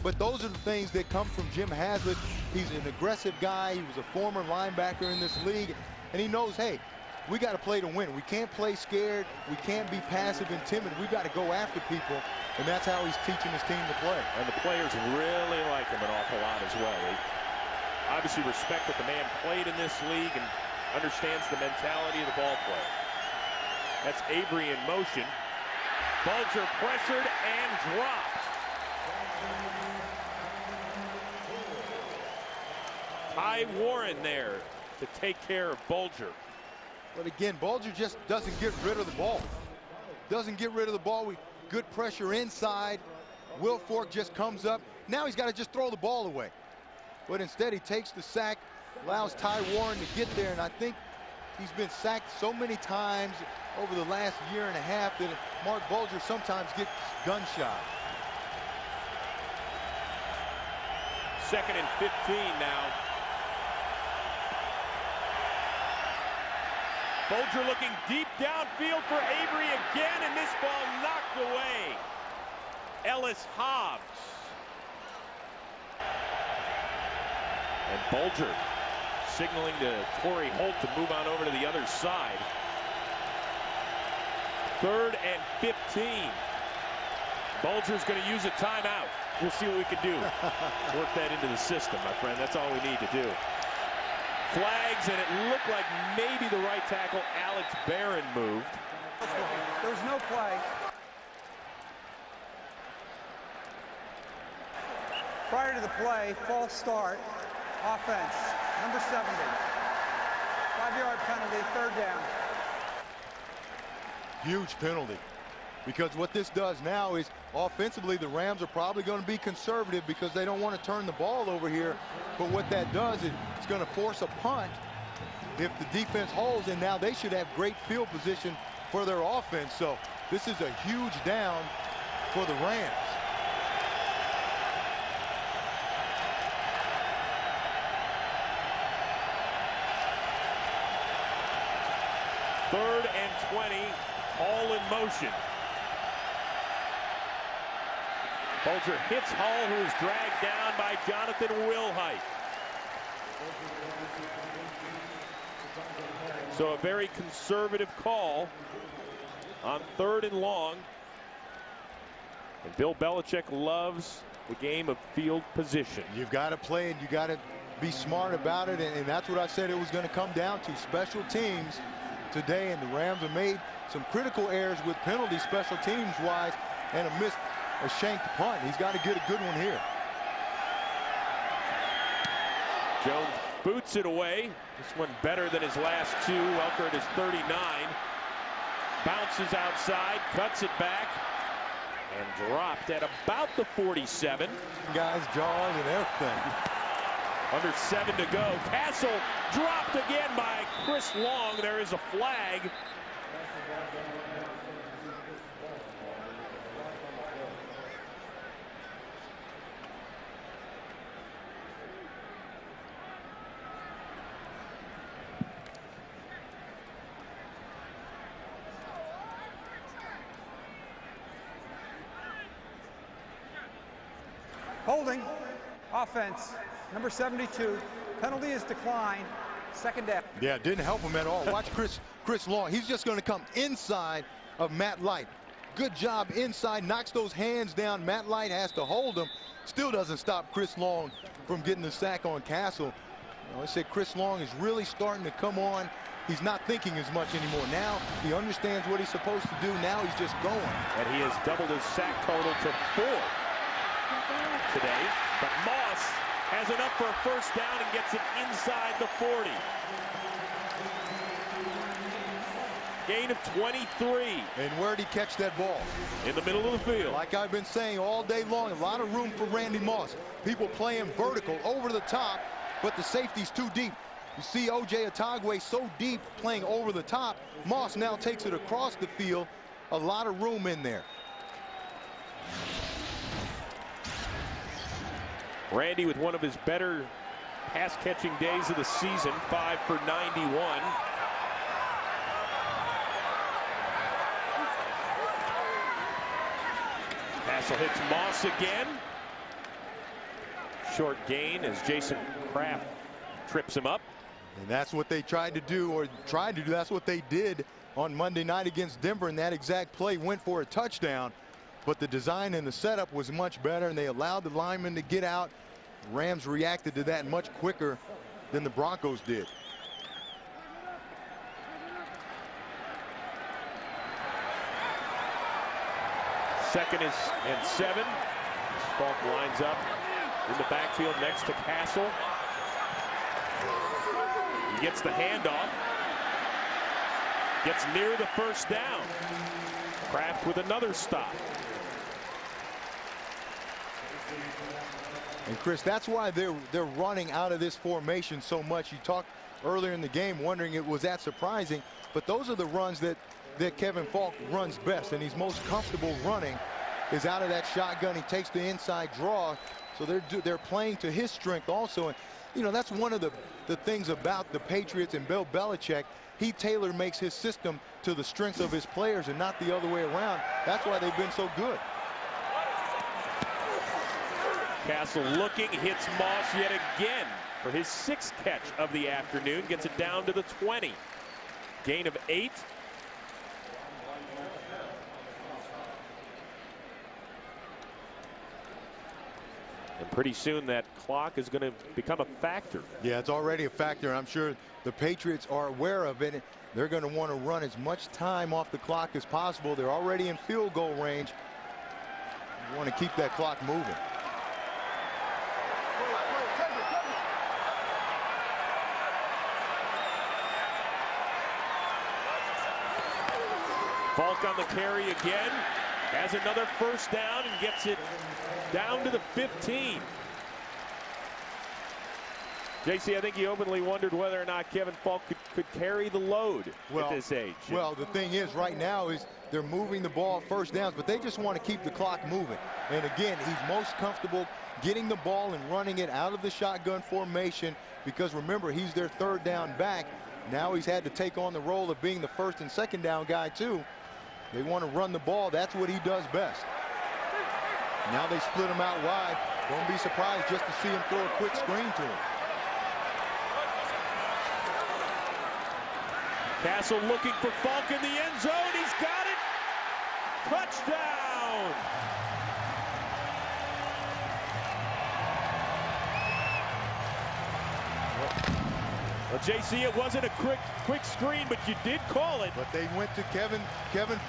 Speaker 3: But those are the things that come from Jim Haslett. He's an aggressive guy. He was a former linebacker in this league. And he knows, hey, we got to play to win. We can't play scared. We can't be passive and timid. We got to go after people. And that's how he's teaching his team to play.
Speaker 1: And the players really like him an awful lot as well. They obviously respect that the man played in this league and understands the mentality of the ball player. That's Avery in motion. Bulger pressured and dropped. Ty Warren there to take care of Bulger.
Speaker 3: But again, Bulger just doesn't get rid of the ball. Doesn't get rid of the ball. Good pressure inside. Will Fork just comes up. Now he's got to just throw the ball away. But instead he takes the sack, allows Ty Warren to get there. And I think he's been sacked so many times over the last year and a half that Marc Bulger sometimes gets gun shy.
Speaker 1: 2nd and 15 now. Bulger looking deep downfield for Avery again, and this ball knocked away. Ellis Hobbs. And Bulger signaling to Torrey Holt to move on over to the other side. 3rd and 15. Bulger's going to use a timeout. We'll see what we can do. Work that into the system, my friend. That's all we need to do. Flags, and it looked like maybe the right tackle, Alex Barron, moved.
Speaker 2: There was no play. Prior to the play, false start, offense, number 70. 5-yard penalty, 3rd down.
Speaker 3: Huge penalty. Because what this does now is offensively the Rams are probably going to be conservative because they don't want to turn the ball over here. But what that does is it's going to force a punt if the defense holds, and now they should have great field position for their offense. So this is a huge down for the Rams.
Speaker 1: Third and 20, all in motion. Bulger hits Hull, who is dragged down by Jonathan Wilhite. So a very conservative call on 3rd and long. And Bill Belichick loves the game of field position.
Speaker 3: You've got to play and you got to be smart about it, and that's what I said it was going to come down to. Special teams today, and the Rams have made some critical errors with penalties special teams wise, and a shanked punt. He's got to get a good one here.
Speaker 1: Jones boots it away. This one better than his last 2. Welker at his 39. Bounces outside, cuts it back, and dropped at about the 47.
Speaker 3: Guys, jaws and everything.
Speaker 1: Under 7 to go. Cassel dropped again by Chris Long. There is a flag.
Speaker 2: Holding, offense, number 72. Penalty is declined. 2nd down.
Speaker 3: Yeah, it didn't help him at all. Watch Chris Long. He's just going to come inside of Matt Light. Good job inside. Knocks those hands down. Matt Light has to hold him. Still doesn't stop Chris Long from getting the sack on Cassel. I said Chris Long is really starting to come on. He's not thinking as much anymore. Now he understands what he's supposed to do. Now he's just going.
Speaker 1: And he has doubled his sack total to 4 today. But Moss has enough for a 1st down and gets it inside the 40. Gain of 23.
Speaker 3: And where did he catch that ball?
Speaker 1: In the middle of the field.
Speaker 3: Like I've been saying all day long, a lot of room for Randy Moss. People playing vertical over the top, but the safety's too deep. You see O.J. Atagwe so deep playing over the top. Moss now takes it across the field. A lot of room in there.
Speaker 1: Randy with one of his better pass-catching days of the season, 5 for 91. Cassel hits Moss again. Short gain as Jason Kraft trips him up.
Speaker 3: And that's what they tried to do, that's what they did on Monday night against Denver, and that exact play went for a touchdown. But the design and the setup was much better, and they allowed the linemen to get out. Rams reacted to that much quicker than the Broncos did.
Speaker 1: Second and 7. Falk lines up in the backfield next to Cassel. He gets the handoff. Gets near the first down. Kraft with another stop.
Speaker 3: And Chris, that's why they're running out of this formation so much. You talked earlier in the game wondering it was that surprising, but those are the runs that Kevin Falk runs best, and he's most comfortable running is out of that shotgun. He takes the inside draw, so they're playing to his strength also. And you know, that's one of the things about the Patriots and Bill Belichick. He makes his system to the strengths of his players and not the other way around. That's why they've been so good.
Speaker 1: Cassel looking, hits Moss yet again for his 6th catch of the afternoon. Gets it down to the 20. Gain of 8. And pretty soon that clock is going to become a factor.
Speaker 3: Yeah, it's already a factor. I'm sure the Patriots are aware of it. They're going to want to run as much time off the clock as possible. They're already in field goal range. You want to keep that clock moving.
Speaker 1: Falk on the carry again. Has another first down and gets it down to the 15. JC, I think he openly wondered whether or not Kevin Falk could carry the load at this age.
Speaker 3: Well, the thing is right now is they're moving the ball first downs, but they just want to keep the clock moving. And again, he's most comfortable getting the ball and running it out of the shotgun formation because remember, he's their 3rd down back. Now he's had to take on the role of being the 1st and 2nd down guy too. They want to run the ball. That's what he does best. Now they split him out wide. Don't be surprised just to see him throw a quick screen to him.
Speaker 1: Cassel looking for Falk in the end zone. He's got it. Touchdown. Well, JC, it wasn't a quick screen, but you did call it.
Speaker 3: But they went to Kevin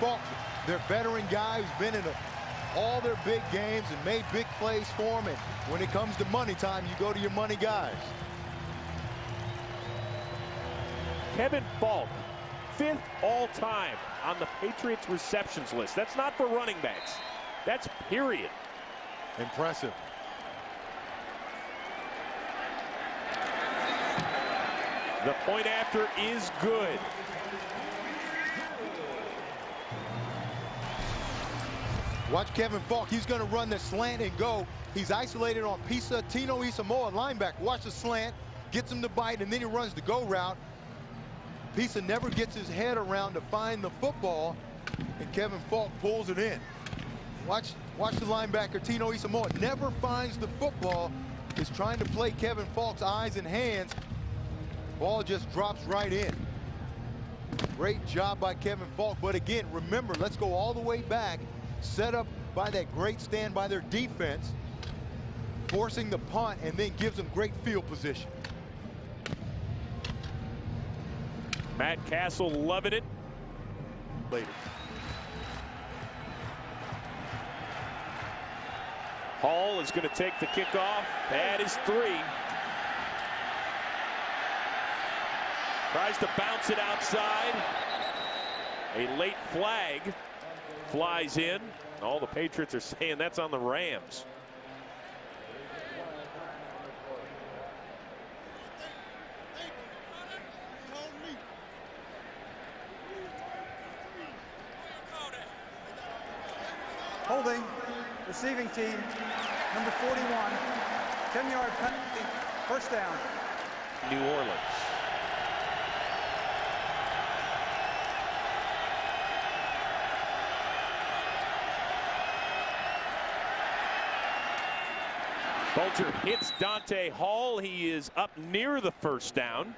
Speaker 3: Falk, their veteran guy who's been in all their big games and made big plays for them. And when it comes to money time, you go to your money guys.
Speaker 1: Kevin Falk, 5th all-time on the Patriots receptions list. That's not for running backs. That's period.
Speaker 3: Impressive.
Speaker 1: The point after is good.
Speaker 3: Watch Kevin Falk. He's going to run the slant and go. He's isolated on Tino Isamoa, linebacker. Watch the slant. Gets him to bite, and then he runs the go route. Pisa never gets his head around to find the football, and Kevin Falk pulls it in. Watch the linebacker, Tino Isamoa, never finds the football. Is trying to play Kevin Falk's eyes and hands. Ball just drops right in. Great job by Kevin Falk. But again, remember, let's go all the way back. Set up by that great stand by their defense, forcing the punt, and then gives them great field position.
Speaker 1: Matt Cassel loving it.
Speaker 3: Later.
Speaker 1: Hall is going to take the kickoff. That is 3. Tries to bounce it outside. A late flag flies in. All the Patriots are saying that's on the Rams.
Speaker 2: Holding, receiving team, number 41, 10-yard penalty, first down.
Speaker 1: New Orleans. Bulger hits Dante Hall. He is up near the first down.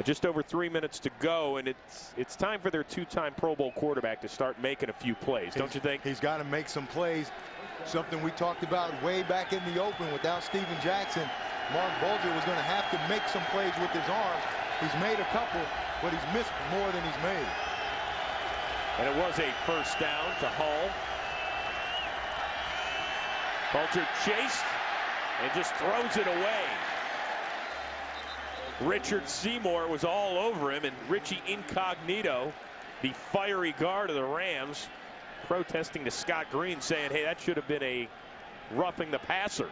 Speaker 1: Just over 3 minutes to go, and it's time for their two-time Pro Bowl quarterback to start making a few plays, don't you think?
Speaker 3: He's got to make some plays. Something we talked about way back in the open. Without Steven Jackson, Marc Bulger was going to have to make some plays with his arms. He's made a couple, but he's missed more than he's made.
Speaker 1: And it was a first down to Hall. Bulger chased and just throws it away. Richard Seymour was all over him, and Richie Incognito, the fiery guard of the Rams, protesting to Scott Green, saying, hey, that should have been a roughing the passer.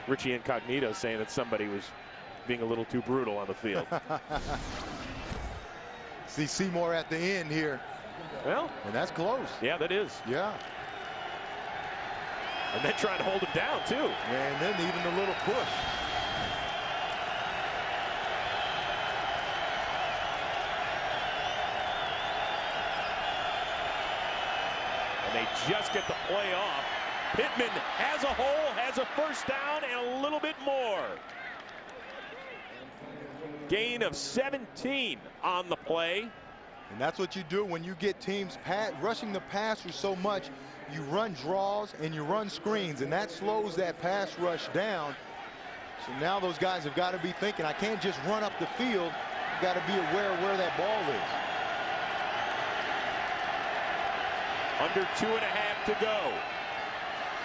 Speaker 1: Richie Incognito saying that somebody was being a little too brutal on the field.
Speaker 3: See Seymour at the end here.
Speaker 1: Well,
Speaker 3: and that's close.
Speaker 1: Yeah, that is.
Speaker 3: Yeah.
Speaker 1: And then trying to hold him down, too.
Speaker 3: And then even the little push.
Speaker 1: And they just get the play off. Pittman has a hole, has a first down, and a little bit more. Gain of 17 on the play.
Speaker 3: And that's what you do when you get teams rushing the passer so much. You run draws and you run screens, and that slows that pass rush down. So now those guys have got to be thinking, I can't just run up the field. I've got to be aware of where that ball is.
Speaker 1: Under 2.5 to go.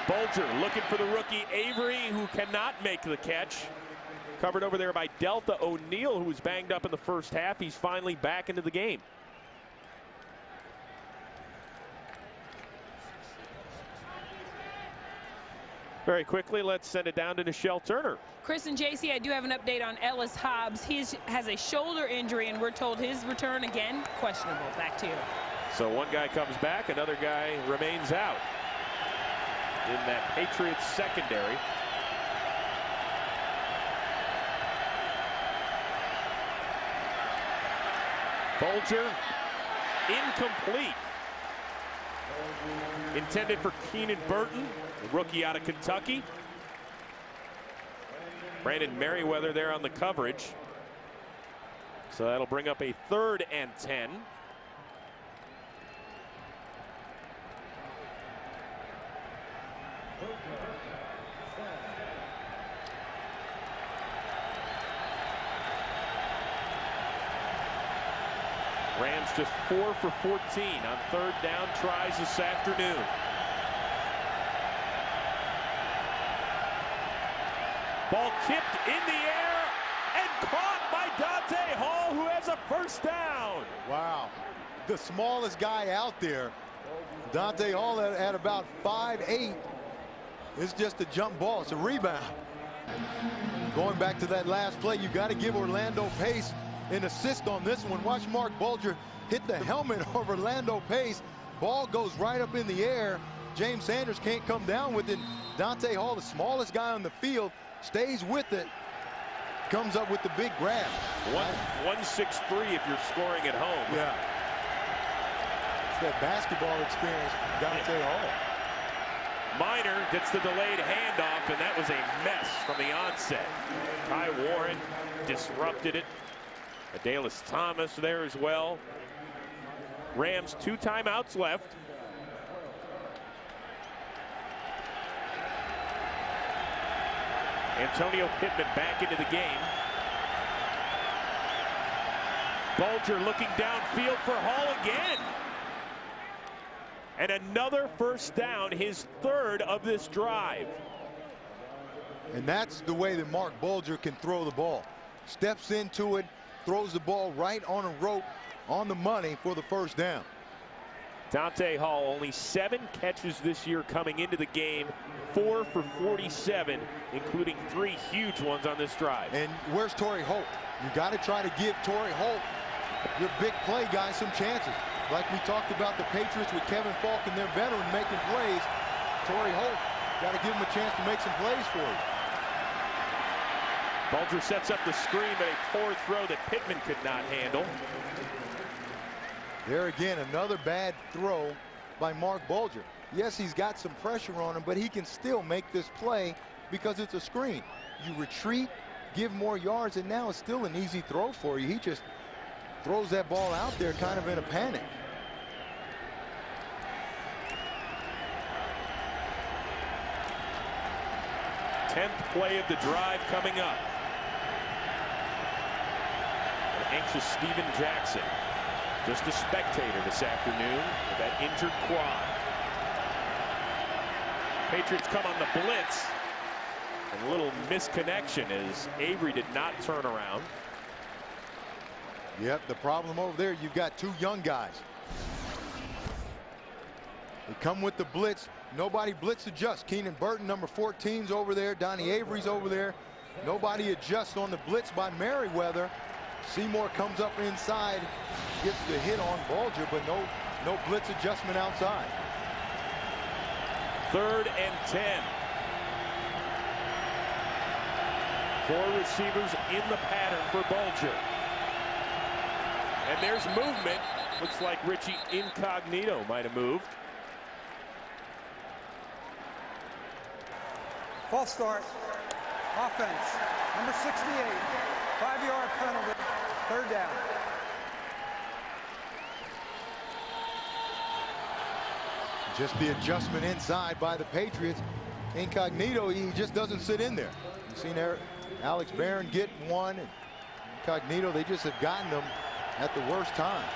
Speaker 1: Bulger looking for the rookie Avery, who cannot make the catch. Covered over there by Delta O'Neal, who was banged up in the first half. He's finally back into the game. Very quickly, let's send it down to Nichelle Turner.
Speaker 4: Chris and JC, I do have an update on Ellis Hobbs. He has a shoulder injury, and we're told his return again questionable. Back to you.
Speaker 1: So one guy comes back, another guy remains out in that Patriots secondary. Bulger, incomplete. Intended for Keenan Burton, the rookie out of Kentucky. Brandon Merriweather there on the coverage. So that'll bring up a 3rd and 10. Rams just 4 for 14 on 3rd down tries this afternoon. Ball tipped in the air and caught by Dante Hall, who has a first down.
Speaker 3: Wow. The smallest guy out there, Dante Hall at about 5'8". It's just a jump ball. It's a rebound. Going back to that last play, you got to give Orlando Pace an assist on this one. Watch Marc Bulger hit the helmet of Orlando Pace. Ball goes right up in the air. James Sanders can't come down with it. Dante Hall, the smallest guy on the field, stays with it. Comes up with the big grab.
Speaker 1: 163 if you're scoring at home.
Speaker 3: Yeah. It's that basketball experience, Dante Hall.
Speaker 1: Miner gets the delayed handoff, and that was a mess from the onset. Ty Warren disrupted it. Adalis Thomas there as well. Rams 2 timeouts left. Antonio Pittman back into the game. Bulger looking downfield for Hall again. And another first down, his 3rd of this drive.
Speaker 3: And that's the way that Marc Bulger can throw the ball. Steps into it, throws the ball right on a rope, on the money for the first down.
Speaker 1: Dante Hall, only 7 catches this year coming into the game, 4 for 47, including 3 huge ones on this drive.
Speaker 3: And where's Torrey Holt? You got to try to give Torrey Holt, your big play guy, some chances. Like we talked about the Patriots with Kevin Falk and their veteran making plays. Torrey Holt, got to give him a chance to make some plays for you.
Speaker 1: Bulger sets up the screen, but a poor throw that Pittman could not handle.
Speaker 3: There again, another bad throw by Marc Bulger. Yes, he's got some pressure on him, but he can still make this play because it's a screen. You retreat, give more yards, and now it's still an easy throw for you. He just throws that ball out there kind of in a panic.
Speaker 1: Tenth play of the drive coming up. An anxious Steven Jackson, just a spectator this afternoon with that injured quad. Patriots come on the blitz. A little misconnection as Avery did not turn around.
Speaker 3: Yep, the problem over there, you've got two young guys. They come with the blitz. Nobody blitz adjusts. Keenan Burton, number 14's over there. Donnie Avery's over there. Nobody adjusts on the blitz by Merriweather. Seymour comes up inside, gets the hit on Bulger, but no blitz adjustment outside.
Speaker 1: 3rd and 10. 4 receivers in the pattern for Bulger. And there's movement. Looks like Richie Incognito might have moved.
Speaker 2: False start. Offense. Number 68. 5-yard penalty. 3rd down.
Speaker 3: Just the adjustment inside by the Patriots. Incognito, he just doesn't sit in there. You've seen Alex Barron get one. And Incognito, they just have gotten them at the worst times.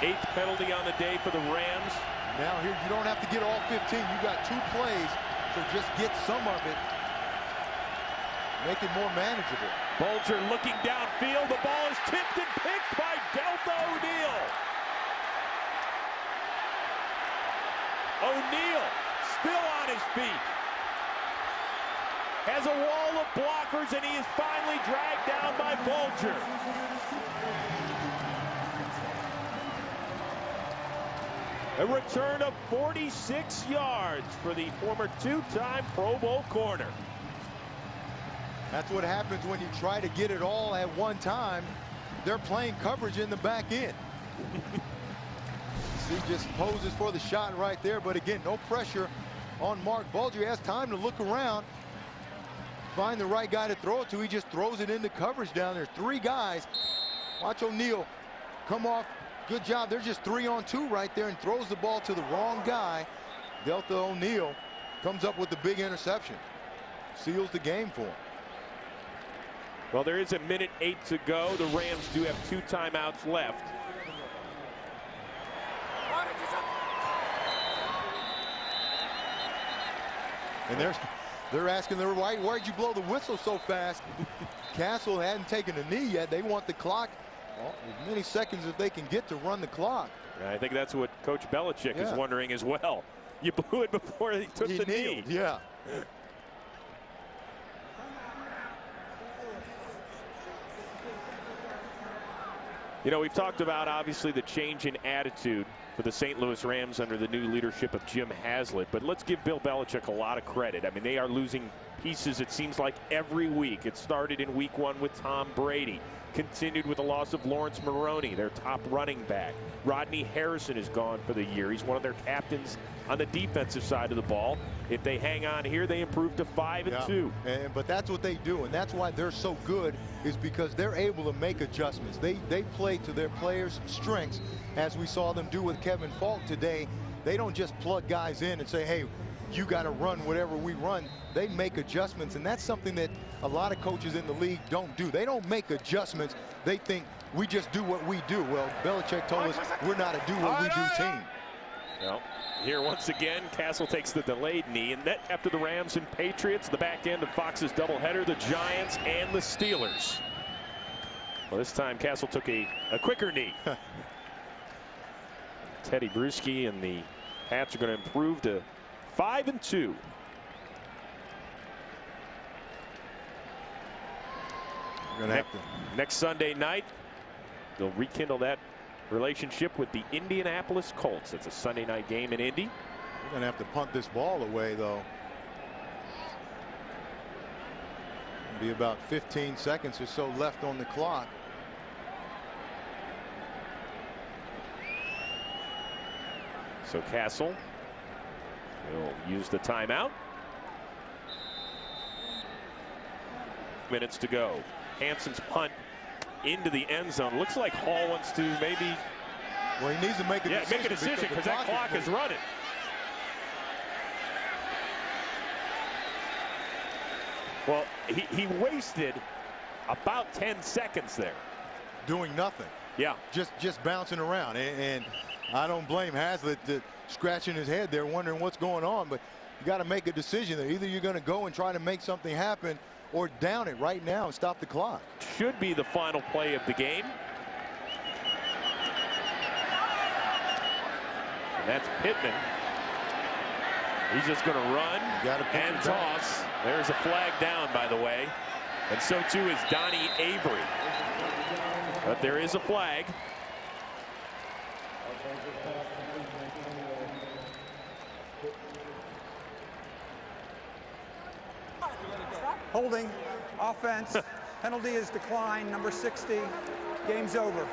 Speaker 1: 8th penalty on the day for the Rams.
Speaker 3: Now here, you don't have to get all 15. You got 2 plays, so just get some of it. Make it more manageable.
Speaker 1: Bulger looking downfield. The ball is tipped and picked by Delta O'Neal. O'Neal still on his feet. Has a wall of blockers, and he is finally dragged down by Bulger. A return of 46 yards for the former 2-time Pro Bowl corner.
Speaker 3: That's what happens when you try to get it all at one time. They're playing coverage in the back end. He just poses for the shot right there, but again, no pressure on Marc Bulger. He has time to look around, find the right guy to throw it to. He just throws it into coverage down there. 3 guys. Watch O'Neal come off. Good job. They're just 3-on-2 right there and throws the ball to the wrong guy. Delta O'Neal comes up with the big interception. Seals the game for him.
Speaker 1: Well, there is 1:08 to go. The Rams do have 2 timeouts left.
Speaker 3: And they're asking, why'd you blow the whistle so fast? Cassel hadn't taken a knee yet. They want the clock, as many seconds as they can get to run the clock.
Speaker 1: I think that's what Coach Belichick is wondering as well. You blew it before he took the knee.
Speaker 3: Yeah.
Speaker 1: You know, we've talked about obviously the change in attitude for the St. Louis Rams under the new leadership of Jim Haslett, but let's give Bill Belichick a lot of credit. I mean, they are losing pieces, it seems like, every week. It started in week 1 with Tom Brady, continued with the loss of Lawrence Maroney, their top running back. Rodney Harrison is gone for the year. He's one of their captains on the defensive side of the ball. If they hang on here, they improve to 5-2.
Speaker 3: But that's what they do, and that's why they're so good, is because they're able to make adjustments. They play to their players' strengths, as we saw them do with Kevin Falk today. They don't just plug guys in and say, hey, you got to run whatever we run. They make adjustments, and that's something that a lot of coaches in the league don't do. They don't make adjustments. They think we just do what we do. Well, Belichick told us we're not a do-what-we-do team.
Speaker 1: Well, here once again, Cassel takes the delayed knee, and that after the Rams and Patriots, the back end of Fox's doubleheader, the Giants and the Steelers. Well, this time Cassel took a quicker knee. Teddy Bruschi and the Pats are going to improve to 5-2. Next Sunday night, they'll rekindle that relationship with the Indianapolis Colts. It's a Sunday night game in Indy.
Speaker 3: We're going to have to punt this ball away, though. Be about 15 seconds or so left on the clock.
Speaker 1: So Cassel will use the timeout. Minutes to go. Hanson's punt into the end zone. Looks like Hall wants to maybe.
Speaker 3: Well, he needs to make a decision.
Speaker 1: Make a decision because that clock is running. Well, he wasted about 10 seconds there.
Speaker 3: Doing nothing.
Speaker 1: Yeah.
Speaker 3: Just bouncing around. And I don't blame Hazlitt scratching his head there wondering what's going on. But you got to make a decision there. Either you're going to go and try to make something happen or down it right now and stop the clock.
Speaker 1: Should be the final play of the game. And that's Pittman. He's just going to run and toss. There's a flag down, by the way. And so too is Donnie Avery. But there is a flag.
Speaker 2: Holding, offense, penalty is declined, number 60, game's over.